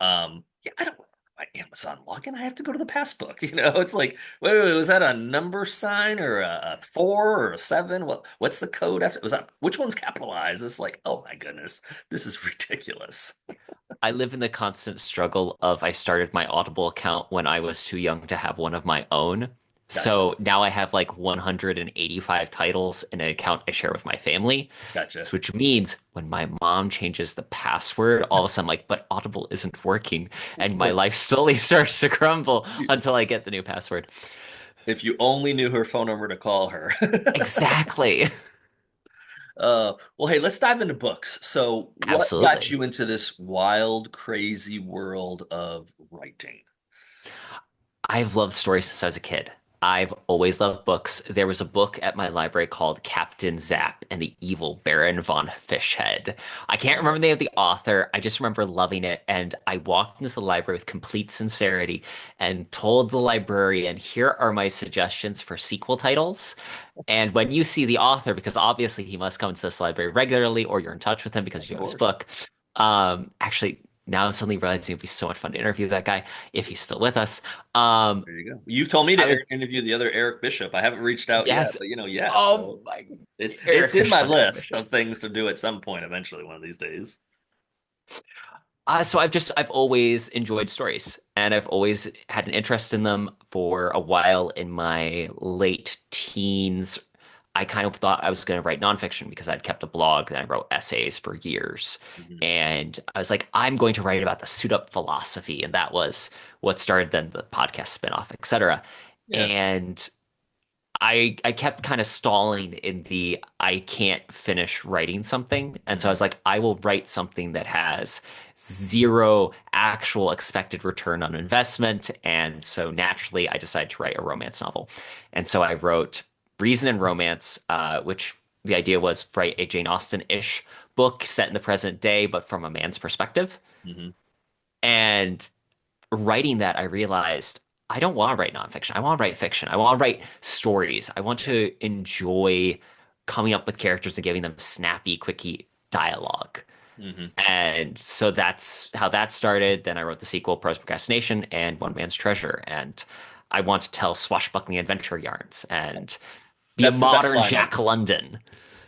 Yeah, I don't my Amazon login. I have to go to the passbook. It's like, wait, was that a number sign or a four or a seven? What's the code after? Was that which one's capitalized? It's like, oh my goodness, this is ridiculous. I live in the constant struggle of I started my Audible account when I was too young to have one of my own. Gotcha, So now I have like 185 titles in an account I share with my family. gotcha. So which means when my mom changes the password, all of a sudden I'm like, but Audible isn't working. And my What's life slowly starts to crumble until I get the new password. if you only knew her phone number to call her? Exactly. Well, hey, let's dive into books. So, what got Absolutely. you into this wild, crazy world of writing? I've loved stories since I was a kid. I've always loved books. There was a book at my library called Captain Zapp and the Evil Baron von Fishhead. I can't remember the name of the author. I just remember loving it. And I walked into the library with complete sincerity and told the librarian, here are my suggestions for sequel titles. And when you see the author, because obviously he must come into this library regularly, or you're in touch with him Of because you have his course. book. Actually, now I'm suddenly realizing it'd be so much fun to interview that guy if he's still with us. Um, There you go. You've told me I to was, interview the other Eric Bishop. I haven't reached out yet, yes. but yeah. Oh So my, it's Eric in my Bishop and Eric list Bishop. of things to do at some point eventually, one of these days. So I've always enjoyed stories and I've always had an interest in them for a while in my late teens. I kind of thought I was going to write nonfiction because I'd kept a blog and I wrote essays for years. Mhm. And I was like, I'm going to write about the suit up philosophy. And that was what started then the podcast spinoff, etc. Yeah. And I kept kind of stalling in the I can't finish writing something. And so I Mhm. was like, I will write something that has zero actual expected return on investment. And so naturally, I decided to write a romance novel. And so I wrote Reason and Romance, which the idea was write a Jane Austen-ish book set in the present day, but from a man's perspective. Hmm. And writing that, I realized I don't want to write nonfiction. I want to write fiction. I want to write stories. I want Yeah. to enjoy coming up with characters and giving them snappy, quickie dialogue. Hmm. And so that's how that started. Then I wrote the sequel, Prose Procrastination, and One Man's Treasure. And I want to tell swashbuckling adventure yarns and be a That's the best modern line Jack ever. London.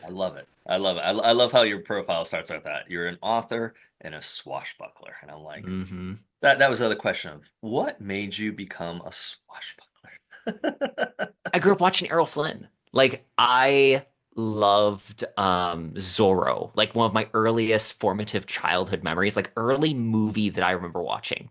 I love it. I love it. I love how your profile starts like that. You're an author and a swashbuckler. And I'm like, Hmm. that was the other question of what made you become a swashbuckler? I grew up watching Errol Flynn. Like I loved Zorro, like one of my earliest formative childhood memories, like early movie that I remember watching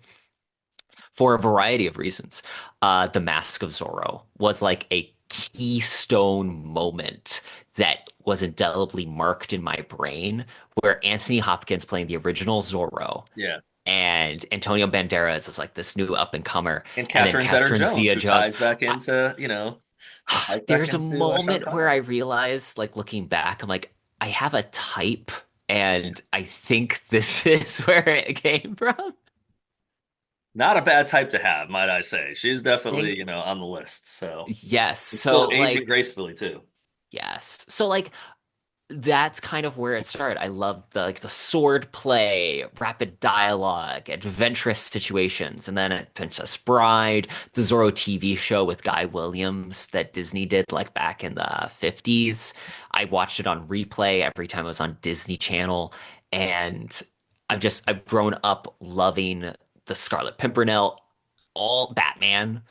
for a variety of reasons. The Mask of Zorro was like a keystone moment that was indelibly marked in my brain, where Anthony Hopkins playing the original Zorro Yeah. and Antonio Banderas is like this new up and comer, And and then Catherine Catherine Zeta-Jones, Zeta who Jones. ties back into, ties back There's a into Sean moment where I Connery. realized, like looking back, I'm like, I have a type, and I think this is where it came from. Not a bad type to have, might I say. She's definitely, Think on the list. So yes. it's still So aging like gracefully too. yes. So like that's kind of where it started. I loved the sword play, rapid dialogue, adventurous situations, and then at Princess Bride, the Zorro TV show with Guy Williams that Disney did like back in the 50s. I watched it on replay every time it was on Disney Channel, and I've grown up loving the Scarlet Pimpernel, all Batman,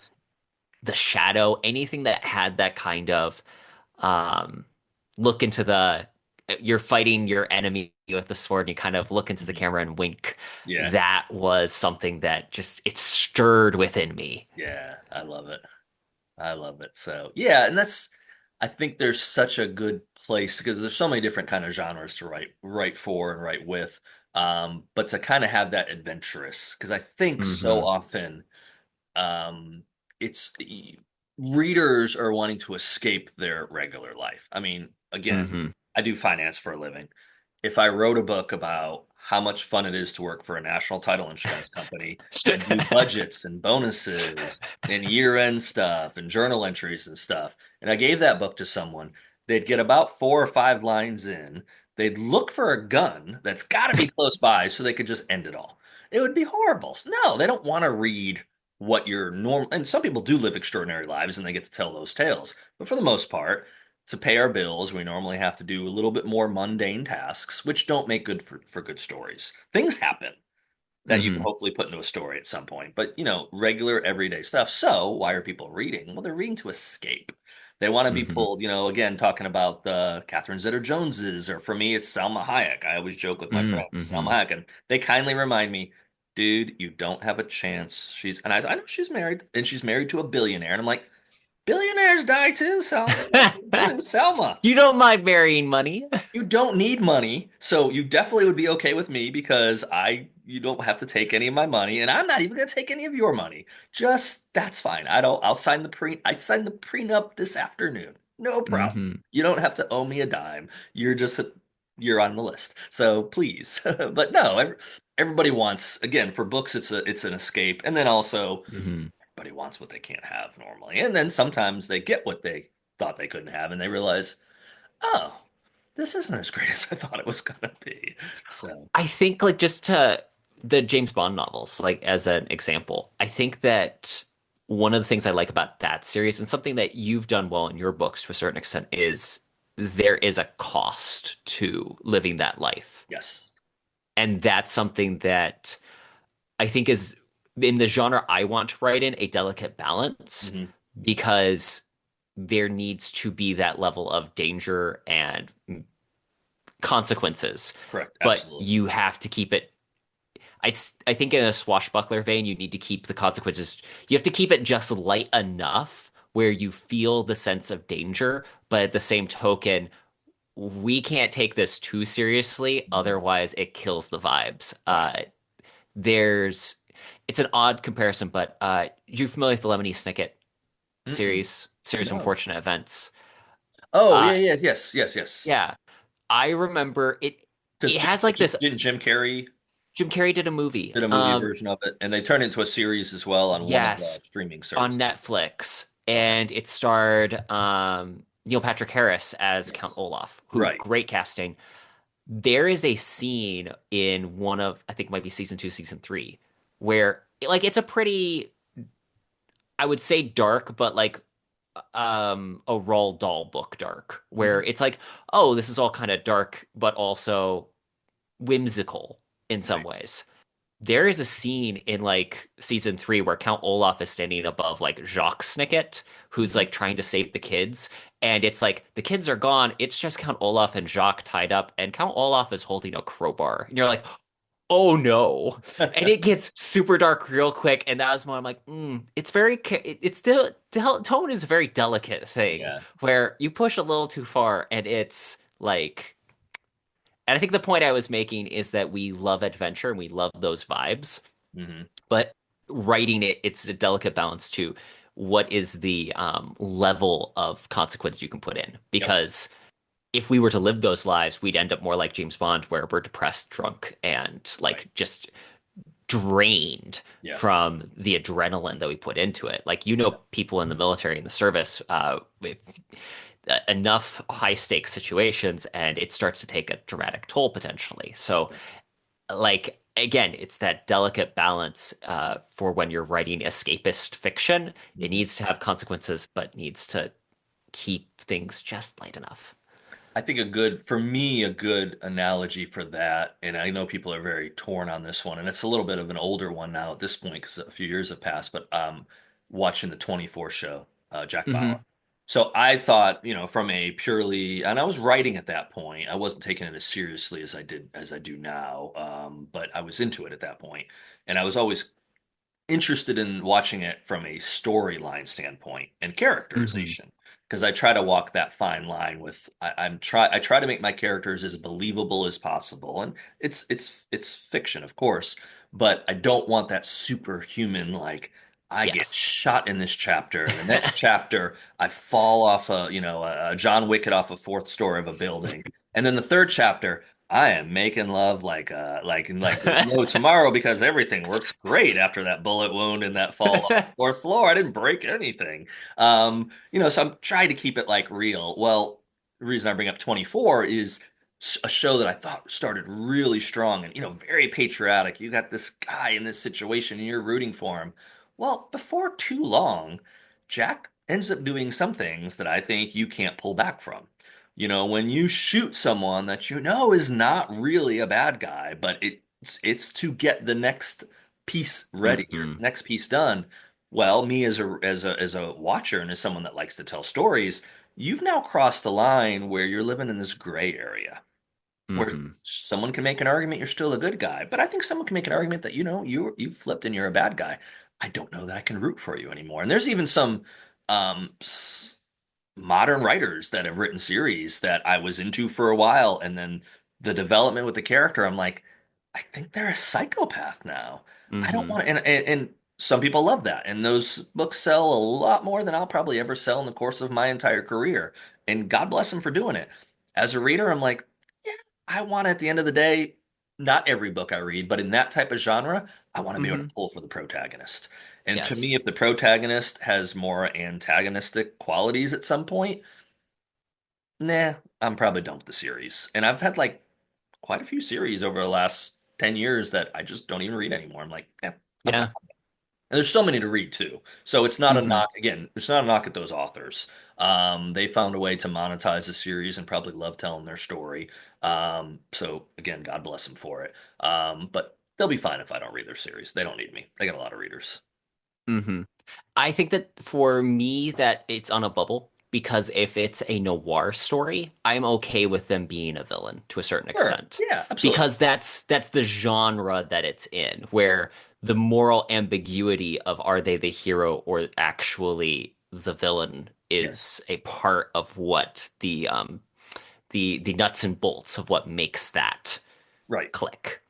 the Shadow, anything that had that kind of um, look into the you're fighting your enemy with the sword and you kind of look into the Mhm. camera and wink. Yeah. That was something that just it stirred within me. Yeah. I love it. I love it. So yeah, and I think there's such a good place because there's so many different kind of genres to write for and write with. But to kind of have that adventurous, because I think so Hmm. often um, it's readers are wanting to escape their regular life. I mean, again, Hmm. I do finance for a living. If I wrote a book about how much fun it is to work for a national title insurance company and do budgets and bonuses and year-end stuff and journal entries and stuff, and I gave that book to someone, they'd get about 4 or 5 lines in. They'd look for a gun that's got to be close by so they could just end it all. It would be horrible. No, they don't want to read what your normal, and some people do live extraordinary lives and they get to tell those tales. But for the most part, to pay our bills, we normally have to do a little bit more mundane tasks, which don't make good for good stories. Things happen that you can Hmm. hopefully put into a story at some point, but regular everyday stuff. So why are people reading? Well, they're reading to escape. They want to be Hmm. pulled, again, talking about the Catherine Zeta-Joneses, or for me, it's Selma Hayek. I always joke with my friends, Selma Hmm. Hayek, and they kindly remind me, dude, you don't have a chance. And I know she's married, and she's married to a billionaire. And I'm like, billionaires die too, Selma. They do, Selma. You don't mind marrying money. You don't need money, so you definitely would be okay with me because you don't have to take any of my money, and I'm not even gonna take any of your money. Just that's fine. I'll sign I signed the prenup this afternoon. No problem. Hmm. You don't have to owe me a dime. You're on the list. So please. But no, everybody wants, again, for books it's an escape, and then also Hmm. everybody wants what they can't have normally. And then sometimes they get what they thought they couldn't have and they realize, oh, this isn't as great as I thought it was gonna be. So, I think like just to the James Bond novels, like as an example, I think that one of the things I like about that series and something that you've done well in your books to a certain extent is there is a cost to living that life. yes. And that's something that I think is in the genre I want to write in a delicate balance Hmm. because there needs to be that level of danger and consequences, Correct. but Absolutely. you have to keep it I think in a swashbuckler vein, you need to keep the consequences. You have to keep it just light enough where you feel the sense of danger, but at the same token, we can't take this too seriously, Hmm. otherwise it kills the vibes. Right. There's it's an odd comparison, but you familiar with the Lemony Snicket Mm-mm. series of No. unfortunate events? Oh, Uh, yeah, yeah, yes, yes, yes. yeah, I remember it. Because it has like this. didn't Jim Carrey Jim Carrey did a movie. did a movie version of it, and they turned it into a series as well on one of the Yes, streaming on services. Netflix, Okay. and it starred Neil Patrick Harris as Count Yes. Olaf, who Right. great casting. There is a scene in one of, I think it might be season two, season three, where like it's a pretty, I would say dark, but like a Roald Dahl book dark, where Hmm. it's like, oh, this is all kind of dark, but also whimsical in some Right. ways. There is a scene in like season three where Count Olaf is standing above like Jacques Snicket, who's Hmm. like trying to save the kids. And it's like the kids are gone. It's just Count Olaf and Jacques tied up, and Count Olaf is holding a crowbar. And you're like, oh no. And it gets super dark real quick. And that was when I'm like, it's very, it's still, tone is a very delicate thing Yeah. where you push a little too far and it's like, and I think the point I was making is that we love adventure and we love those vibes, Hmm. but writing it, it's a delicate balance to what is the level of consequence you can put in. Yep. Because if we were to live those lives, we'd end up more like James Bond, where we're depressed, drunk, and Right. like just drained Yeah. from the adrenaline that we put into it. Like, Yeah. people in the military and the service, with enough high stakes situations, and it starts to take a dramatic toll potentially. So, like, again, it's that delicate balance for when you're writing escapist fiction. It Hmm. needs to have consequences, but needs to keep things just light enough. I think for me, a good analogy for that, and I know people are very torn on this one, and it's a little bit of an older one now at this point because a few years have passed, but watching the 24 show, Jack Bauer. Hmm. So I thought, from a purely, and I was writing at that point. I wasn't taking it as seriously as I do now, but I was into it at that point, and I was always interested in watching it from a storyline standpoint and Hmm. characterization because I try to walk that fine line with I try to make my characters as believable as possible, and it's fiction, of course, but I don't want that superhuman, like I get Yes. shot in this chapter and the next chapter I fall off a John Wicket off a fourth story of a building, and then the third chapter I am making love like there's no tomorrow because everything works great after that bullet wound and that fall off the fourth floor. I didn't break anything. So I'm trying to keep it like real. Well, the reason I bring up 24 is a show that I thought started really strong and very patriotic. You got this guy in this situation and you're rooting for him. Well, before too long, Jack ends up doing some things that I think you can't pull back from. When you shoot someone that you know is not really a bad guy, but it's to get the next piece ready or Hmm. next piece done. Well, me as a watcher and as someone that likes to tell stories, you've now crossed a line where you're living in this gray area where Hmm. someone can make an argument you're still a good guy, but I think someone can make an argument that you flipped and you're a bad guy. I don't know that I can root for you anymore. And there's even some um, modern writers that have written series that I was into for a while, and then the development with the character, I'm like, I think they're a psychopath now. I don't Hmm. want to, and some people love that, and those books sell a lot more than I'll probably ever sell in the course of my entire career. And God bless them for doing it. As a reader, I'm like, yeah, I want at the end of the day, not every book I read, but in that type of genre, I want to be able Hmm. to pull for the protagonist. And to me, Yes. if the protagonist has more antagonistic qualities at some point, nah, I'm probably done with the series. And I've had like quite a few series over the last 10 years that I just don't even read anymore. I'm like, yeah, I'm done. Yeah. And there's so many to read too. So it's not a Hmm. knock, again, it's not a knock at those authors. They found a way to monetize the series and probably love telling their story. So again, God bless them for it. But they'll be fine if I don't read their series. They don't need me. They got a lot of readers. Hmm. I think that for me that it's on a bubble because if it's a noir story, I'm okay with them being a villain to a certain Sure. extent. Yeah, absolutely. Because that's the genre that it's in, where the moral ambiguity of are they the hero or actually the villain Yeah. is a part of what the nuts and bolts of what makes that Right. click.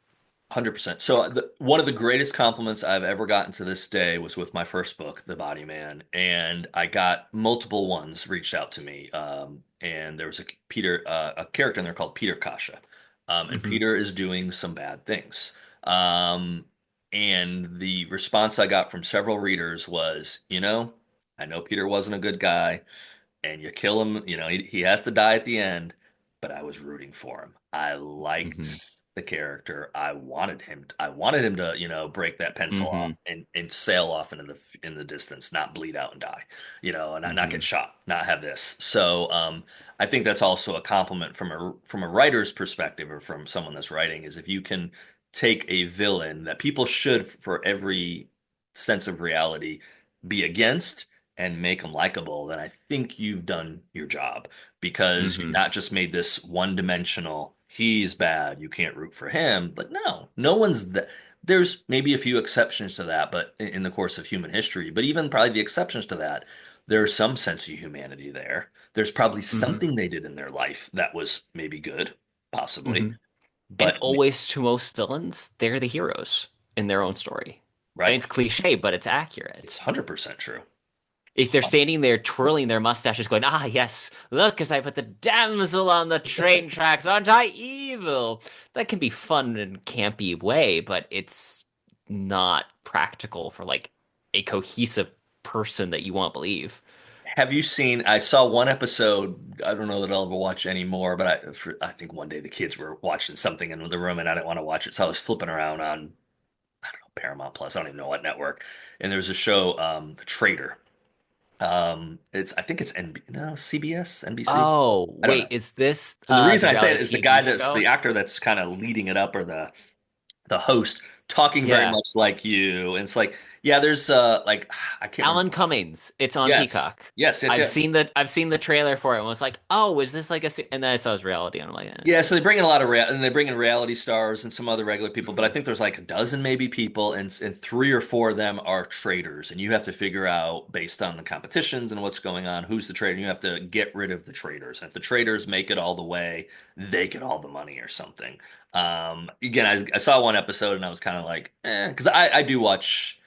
100%. So one of the greatest compliments I've ever gotten to this day was with my first book, The Body Man, and I got multiple ones reached out to me. And there was a character in there called Peter Kasha, And Hmm. Peter is doing some bad things. Um, and the response I got from several readers was, I know Peter wasn't a good guy and you kill him. He has to die at the end, but I was rooting for him. I Hmm. liked the character. I wanted him to, break that pencil Hmm. off and sail off into the distance, not bleed out and die, and not get Hmm. shot, not have this. So, I think that's also a compliment from a writer's perspective or from someone that's writing is if you can take a villain that people should, for every sense of reality, be against and make them likable, then I think you've done your job because you've Hmm. not just made this one dimensional, he's bad, you can't root for him. But no one's that. There's maybe a few exceptions to that, but in the course of human history, but even probably the exceptions to that, there's some sense of humanity there. There's probably Hmm. something they did in their life that was maybe good, possibly, Hmm. And but always to most villains, they're the heroes in their own story. I mean, right. it's cliche, but it's accurate. It's 100% true. If they're standing there twirling their mustaches, going, "Ah, yes, look, as I put the damsel on the train tracks, aren't I evil?" That can be fun and campy way, but it's not practical for like a cohesive person that you want to believe. Have you seen? I saw one episode. I don't know that I'll ever watch any more, but I think one day the kids were watching something in the room and I didn't want to watch it, so I was flipping around on Paramount Plus. I don't even know what network. And there's a show, The Trader. I think it's no, CBS, NBC. Oh, I don't wait, know. is this And the reason the I say it is the reality guy TV that's show? the actor that's kind of leading it up, or the host, talking very Yeah. much like you. And it's like, yeah, there's like I can't remember. Alan Cummings. It's on Yes, Peacock. yes, yes, I've yes. seen the trailer for it and was like, "Oh, is this like a and then I saw his reality and I'm like, Yeah, so they bring in a lot of and they bring in reality stars and some other regular people, but I Mhm. think there's like a dozen maybe people, and three or four of them are traders, and you have to figure out based on the competitions and what's going on who's the trader. And you have to get rid of the traders. And if the traders make it all the way, they get all the money or something. Again, I saw one episode and I was kind of like, because I do watch.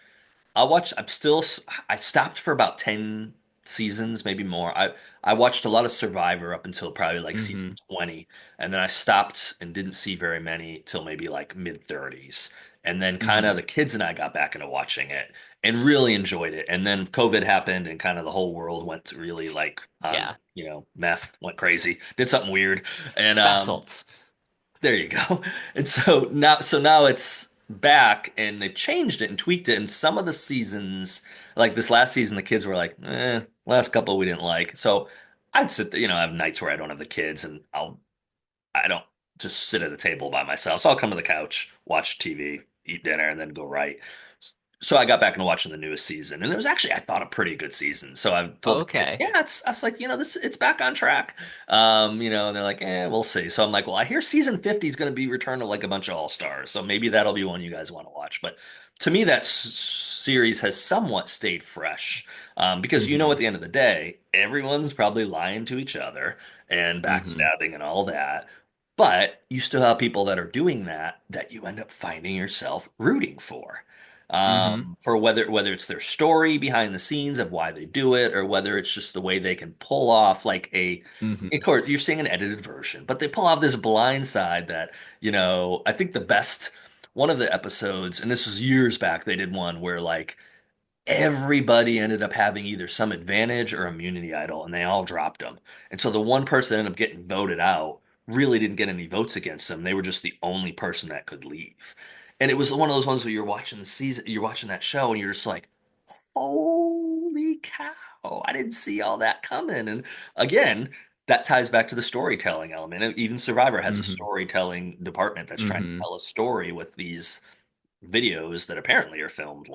I'll watch. I stopped for about 10 seasons, maybe more. I watched a lot of Survivor up until probably like season Mhm. 20, and then I stopped and didn't see very many till maybe like mid 30s. And then kind of Mhm. the kids and I got back into watching it and really enjoyed it. And then COVID happened and kind of the whole world went to really like on, Yeah. meth, went crazy, did something weird. And Bath salts. there you go. And so now it's back and they've changed it and tweaked it. And some of the seasons, like this last season, the kids were like, last couple we didn't like. So I'd sit there, I have nights where I don't have the kids and I don't just sit at a table by myself. So I'll come to the couch, watch TV, eat dinner, and then go write. So I got back into watching the newest season, and it was actually, I thought, a pretty good season. So I told the kids, Okay. yeah, I was like, it's back on track. And they're like, we'll see. So I'm like, well, I hear season 50 is going to be Return to like a bunch of all stars. So maybe that'll be one you guys want to watch. But to me, that series has somewhat stayed fresh, because at Mhm. the end of the day, everyone's probably lying to each other and Mhm. backstabbing and all that. But you still have people that are doing that you end up finding yourself rooting Mhm. for whether it's their story behind the scenes of why they do it, or whether it's just the way they can pull off like of Mhm. course you're seeing an edited version, but they pull off this blind side that, I think the best one of the episodes, and this was years back, they did one where like everybody ended up having either some advantage or immunity idol, and they all dropped them. And so the one person that ended up getting voted out really didn't get any votes against them. They were just the only person that could leave. And it was one of those ones where you're watching the season, you're watching that show, and you're just like, holy cow, I didn't see all that coming. And again, that ties back to the storytelling element. And even Survivor has a Mhm. storytelling department that's trying to Mhm. tell a story with these videos that apparently are filmed,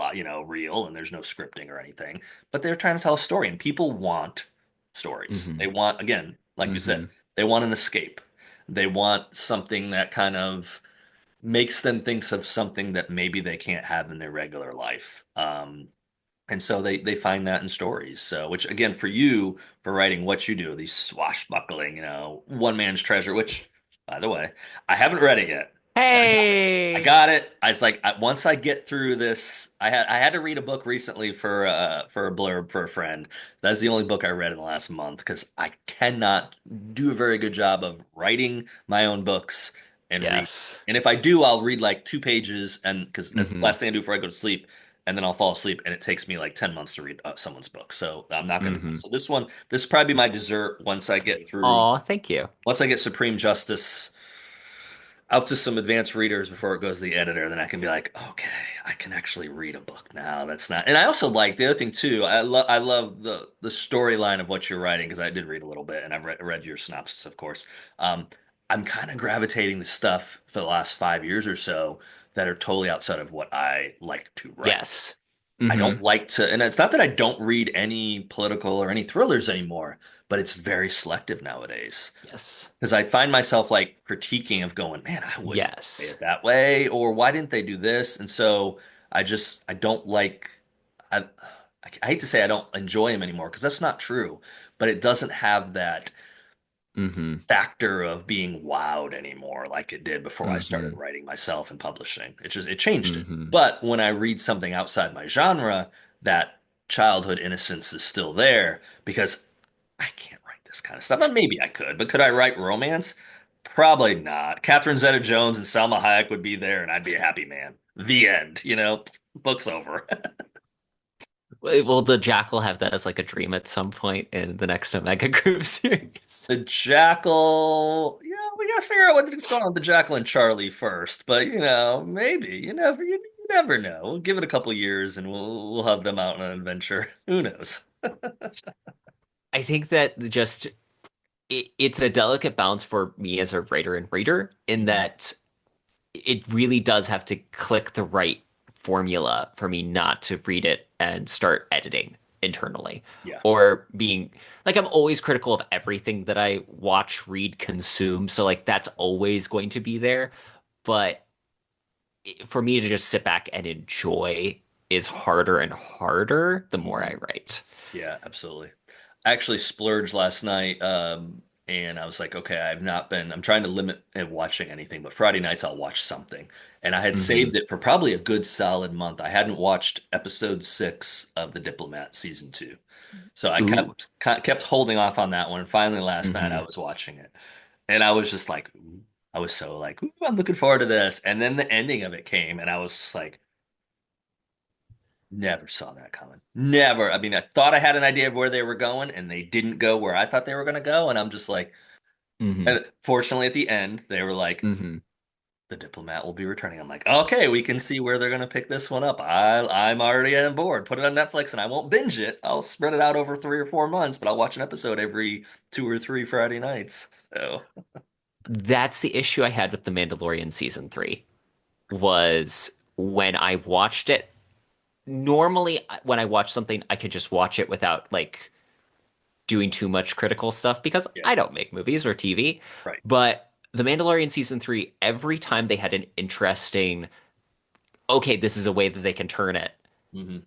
real, and there's no scripting or anything, but they're trying to tell a story, and people want stories. They Mhm. want, again, like we said, Mhm. they want an escape. They want something that kind of makes them think of something that maybe they can't have in their regular life. And so they find that in stories. So, which again, for you, for writing what you do, these swashbuckling, one man's treasure, which, by the way, I haven't read it yet. And I Hey. got it. I was like, once I get through this, I had to read a book recently for a blurb for a friend. That's the only book I read in the last month because I cannot do a very good job of writing my own books and read. Yes. And if I do, I'll read like 2 pages, and because the Hmm. last thing I do before I go to sleep, and then I'll fall asleep, and it takes me like 10 months to read someone's book. So I'm not going to. Hmm. So this will probably be my dessert Oh, thank you. once I get Supreme Justice out to some advanced readers before it goes to the editor, then I can be like, okay, I can actually read a book now. That's not. And I also like the other thing too. I love the storyline of what you're writing because I did read a little bit and I've read your synopsis, of course. Um, I'm kind of gravitating to stuff for the last 5 years or so that are totally outside of what I like to write. Yes. I Hmm. don't like to, and it's not that I don't read any political or any thrillers anymore, but it's very selective nowadays Yes. because I find myself like critiquing of going, man, I wouldn't say Yes. it that way, or why didn't they do this? And so I don't like, I, I hate to say I don't enjoy him anymore because that's not true, but it doesn't have that Hmm. factor of being wowed anymore like it did before I started Hmm. writing myself and publishing. It changed it. Hmm. But when I read something outside my genre, that childhood innocence is still there because I can't write this kind of stuff. And maybe I could, but could I write romance? Probably not. Catherine Zeta-Jones and Salma Hayek would be there, and I'd be a happy man. The end. Book's over. Will the Jackal have that as like a dream at some point in the next Omega Group series? The Jackal. We gotta figure out what's going on with the Jackal and Charlie first. But maybe you never know. We'll give it a couple years, and we'll have them out on an adventure. Who knows? I think that it's a delicate balance for me as a writer and reader in Mhm. that it really does have to click the right formula for me not to read it and start editing internally Yeah. or being like I'm always critical of everything that I watch, read, consume. So like that's always going to be there. But for me to just sit back and enjoy is harder and harder the more I Mhm. write. Yeah, absolutely. I actually splurged last night, and I was like, okay, I'm trying to limit watching anything, but Friday nights I'll watch something. And I had Hmm. saved it for probably a good solid month. I hadn't watched episode 6 of The Diplomat season 2. So I Ooh. kept holding off on that one. And finally last night I Hmm. was watching it. And I was just like, ooh, I was so like, ooh, I'm looking forward to this. And then the ending of it came, and I was just like, never saw that coming. Never. I mean, I thought I had an idea of where they were going, and they didn't go where I thought they were going to go. And I'm just like, Hmm. and fortunately, at the end, they were like, Hmm. the diplomat will be returning. I'm like, okay, we can see where they're going to pick this one up. I'm already on board. Put it on Netflix, and I won't binge it. I'll spread it out over 3 or 4 months, but I'll watch an episode every 2 or 3 Friday nights. So, That's the issue I had with The Mandalorian season 3 was when I watched it. Normally, when I watch something, I could just watch it without like doing too much critical stuff because yeah, I don't make movies or TV. right. But The Mandalorian season 3, every time they had an interesting, okay, this is a way that they can turn it. Hmm.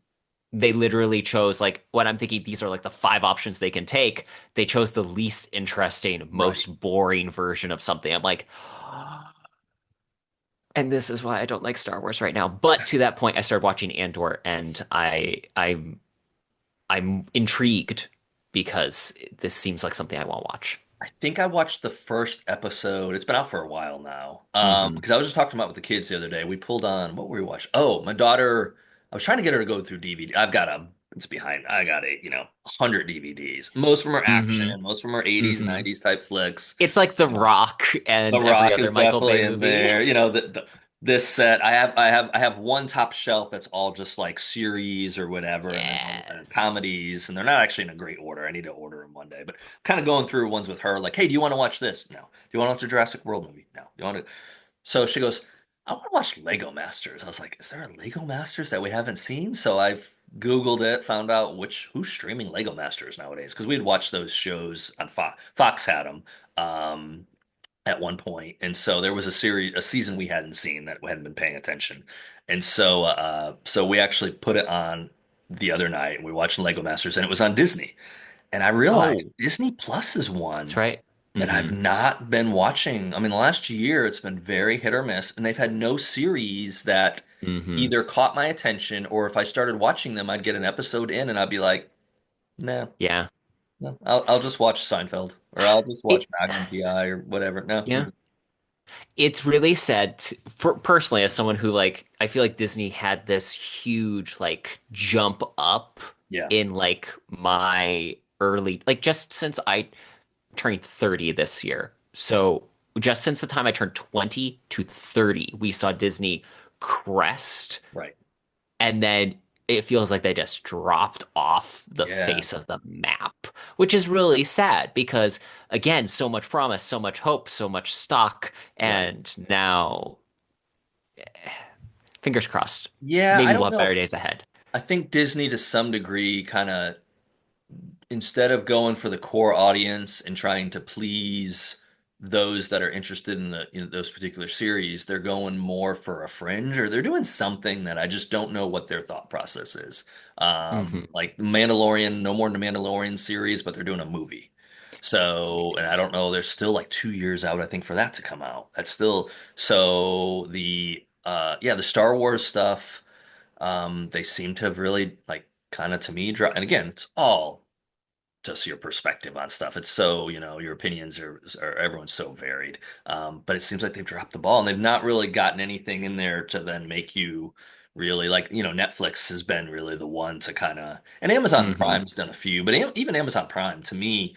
They literally chose like what I'm thinking these are like the 5 options they can take. They chose the least interesting, Right. most boring version of something. I'm like, and this is why I don't like Star Wars right now. But to that point, I started watching Andor, and I'm intrigued because this seems like something I want to watch. I think I watched the first episode. It's been out for a while now. Hmm. Because I was just talking about with the kids the other day. We pulled on what were we watching? Oh, my daughter. I was trying to get her to go through DVD. It's behind. I got 100 DVDs. Most of them are action. Hmm. Most of them are 80s, Hmm. 90s type flicks. It's like The Rock The and every Rock other is Michael definitely Bay in movie. there. This set. I have one top shelf that's all just like series or whatever, and then Yes. comedies, and they're not actually in a great order. I need to order them one day, but kind of going through ones with her, like, hey, do you want to watch this? No. Do you want to watch a Jurassic World movie? No. Do you want to? So she goes, I want to watch Lego Masters. I was like, is there a Lego Masters that we haven't seen? So I've Googled it, found out who's streaming Lego Masters nowadays because we'd watched those shows on Fox. Fox had them. At one point, and so there was a season we hadn't seen that we hadn't been paying attention, and so we actually put it on the other night, and we watched Lego Masters, and it was on Disney, and I realized Oh, Disney Plus is that's one right. that Hmm. I've not been watching. I mean, the last year it's been very hit or miss, and they've had no series that Hmm. either caught my attention or if I started watching them, I'd get an episode in and I'd be like, nah, Yeah. no, I'll just watch Seinfeld or I'll just watch It, Magnum PI or whatever. No, I'm yeah. good. It's really sad for personally as someone who like I feel like Disney had this huge like jump up Yeah, in like my early like just since I turned 30 this year. So just since the time I turned 20 to 30, we saw Disney crest right. and then it feels like they just dropped off the Yeah, face of the map, which is really sad because, again, so much promise, so much hope, so much stock, right. and now, fingers crossed, Yeah, I maybe we'll don't have better know. days ahead. I think Disney to some degree kind of, instead of going for the core audience and trying to please those that are interested in those particular series, they're going more for a fringe, or they're doing something that I just don't know what their thought process is. Hmm. Like Mandalorian, no more than the Mandalorian series, but they're doing a movie. So, and I don't know, there's still like 2 years out, I think, for that to come out. That's still so the Star Wars stuff. They seem to have really like kind of to me and again, it's all just your perspective on stuff. It's so, your opinions are everyone's so varied. But it seems like they've dropped the ball and they've not really gotten anything in there to then make you really like, Netflix has been really the one to kind of, and Amazon Hmm. Prime's done a few, but even Amazon Prime to me,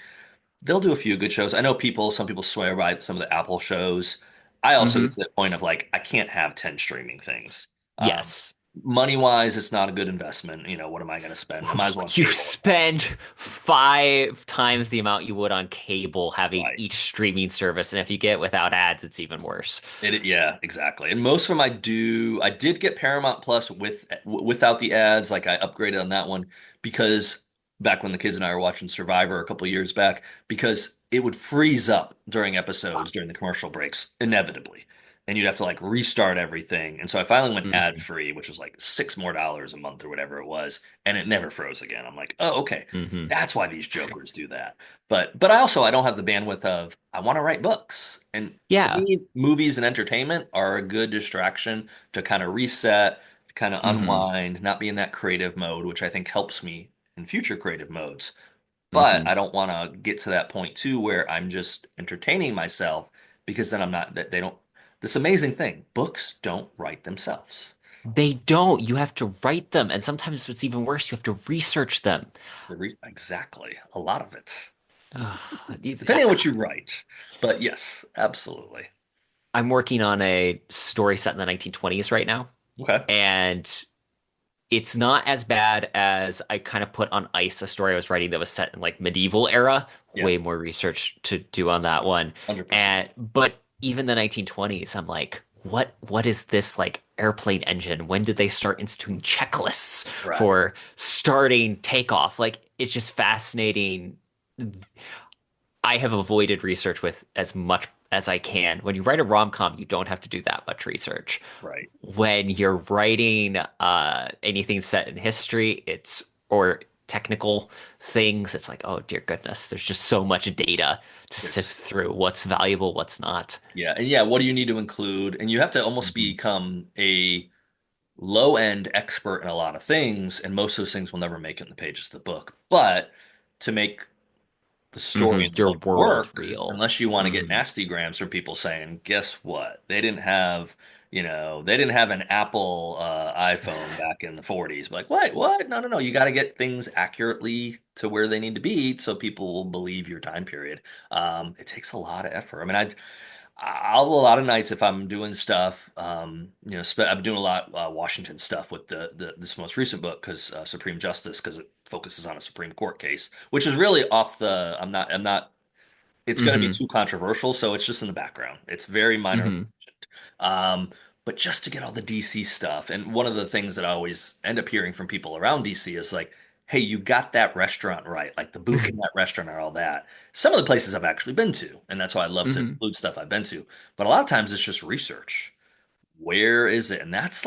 they'll do a few good shows. I know some people swear by some of the Apple shows. I also get Hmm. to that point of like, I can't have 10 streaming things. Um, Yes. Money wise, it's not a good investment. What am I going to spend? I might as well have You cable at that spend 5 times the amount you would on cable having point. each streaming service, and if you get it without ads, it's even worse. Yeah, exactly. And most of them I did get Paramount Plus without the ads. Like I upgraded on that one because back when the kids and I were watching Survivor a couple of years back, because it would freeze up during episodes during the commercial breaks, inevitably. And you'd have to like restart everything. And so I finally went ad Hmm. free, which was like $6 more a month or whatever it was, and it never froze again. I'm like, oh, okay. Hmm. That's why these jokers do that. But I don't have the bandwidth of I want to write books. And to Yeah. me, movies and entertainment are a good distraction to kind of reset, to kind of Hmm. unwind, not be in that creative mode, which I think helps me in future creative modes. But Hmm. I don't want to get to that point too where I'm just entertaining myself because then I'm not that they don't this amazing thing. Books don't write themselves. They don't. You have to write them. And sometimes what's even worse, you have to research them. Exactly. A lot of it. Ugh, Depending on what you write. But yes, absolutely. I'm working on a story set in the 1920s right now. Okay. And it's not as bad as I kind of put on ice a story I was writing that was set in like medieval era. Yeah. Way more research to do on that one. 100%. And but even the 1920s, I'm like, what is this like airplane engine? When did they start instituting checklists Right. for starting takeoff? Like it's just fascinating. I have avoided research with as much as I can. When you write a rom-com, you don't have to do that much research. Right. When you're writing anything set in history, it's or technical things, it's like, oh dear goodness, there's just so much data to sift through what's valuable, what's not. Yeah, and yeah, what do you need to include? And you have to almost Hmm. become a low end expert in a lot of things, and most of those things will never make it in the pages of the book. But to make the story Hmm. in the Your book world work, real. unless you want to get Hmm. nasty grams from people saying, guess what? They didn't have an Apple iPhone back in the 40s. Like, what? No, no, no. You got to get things accurately to where they need to be so people will believe your time period. It takes a lot of effort. I mean, I'll a lot of nights if I'm doing stuff, I'm doing a lot Washington stuff with this most recent book because Supreme Justice because it focuses on a Supreme Court case, which is really off the. I'm not. It's going to be Hmm. too controversial, so it's just in the background. It's very minor. Hmm. Um, but just to get all the DC stuff, and one of the things that I always end up hearing from people around DC is like, "Hey, you got that restaurant right. Like the booth in that restaurant and all that." Some of the places I've actually been to, and that's why I love to Hmm. include stuff I've been to. But a lot of times it's just research. Where is it? And that's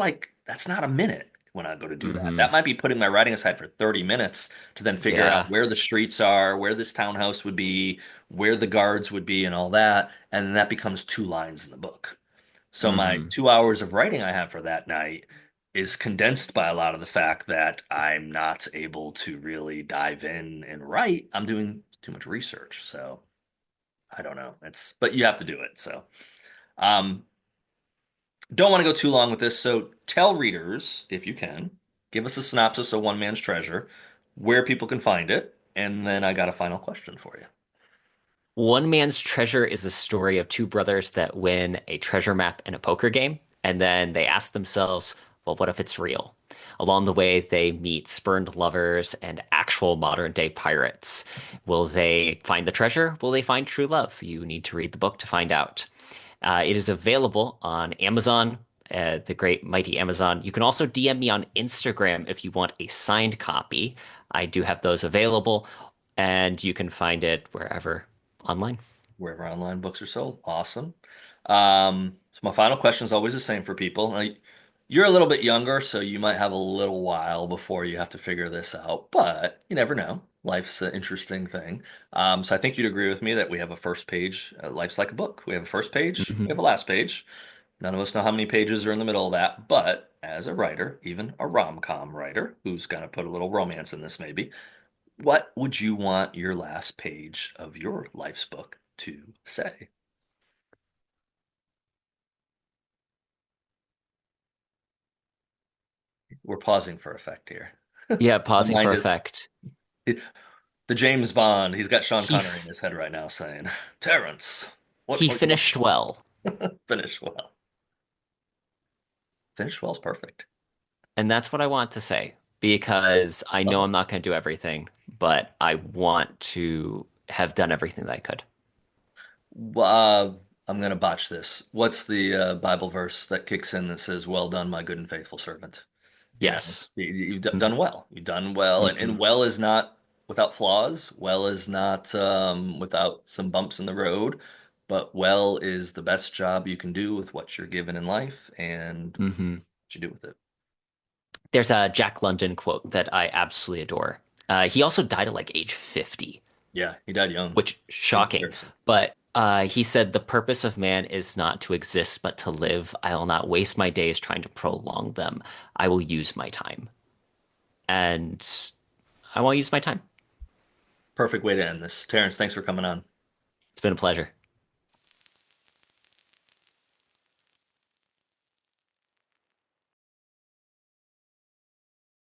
not a minute when I go to do that. That Hmm. might be putting my writing aside for 30 minutes to then figure out Yeah. where the streets are, where this townhouse would be, where the guards would be, and all that. And then that becomes 2 lines in the book. So my Hmm. 2 hours of writing I have for that night is condensed by a lot of the fact that I'm not able to really dive in and write. I'm doing too much research. So I don't know. But you have to do it. So Um, don't want to go too long with this, so tell readers, if you can, give us a synopsis of One Man's Treasure, where people can find it, and then I got a final question for you. One Man's Treasure is the story of two brothers that win a treasure map in a poker game, and then they ask themselves, well, what if it's real? Along the way, they meet spurned lovers and actual modern day pirates. Will they find the treasure? Will they find true love? You need to read the book to find out. It is available on Amazon, the great mighty Amazon. You can also DM me on Instagram if you want a signed copy. I do have those available, and you can find it wherever online. Wherever online books are sold. Awesome. So my final question is always the same for people. Now, you're a little bit younger, so you might have a little while before you have to figure this out, but you never know. Life's an interesting thing. So I think you'd agree with me that we have a first page. Life's like a book. We have a first page, we Mhm. have a last page. None of us know how many pages are in the middle of that, but as a writer, even a rom-com writer who's going to put a little romance in this maybe, what would you want your last page of your life's book to say? We're pausing for effect here. Yeah, My pausing for mind is effect. the James Bond. He's got Sean He Connery in f- his head right now saying, Terrance, what he will you want finished well, to finish well? Finish well is perfect. and that's what I want to say because I Love know it. I'm not going to do everything, but I want to have done everything that I could. Uh, I'm going to botch this. What's the Bible verse that kicks in that says, well done, my good and faithful servant? Yes. You've Mhm. done well. You've done well. And Mhm. well is not without flaws. Well is not without some bumps in the road. But well is the best job you can do with what you're given in life and Mhm. what you do with it. There's a Jack London quote that I absolutely adore. He also died at like age 50, Yeah, he died young. which Good shocking. comparison. But he said, "The purpose of man is not to exist, but to live. I will not waste my days trying to prolong them. I will use my time." And I want to use my time. Perfect way to end this. Terrence, thanks for coming on. It's been a pleasure.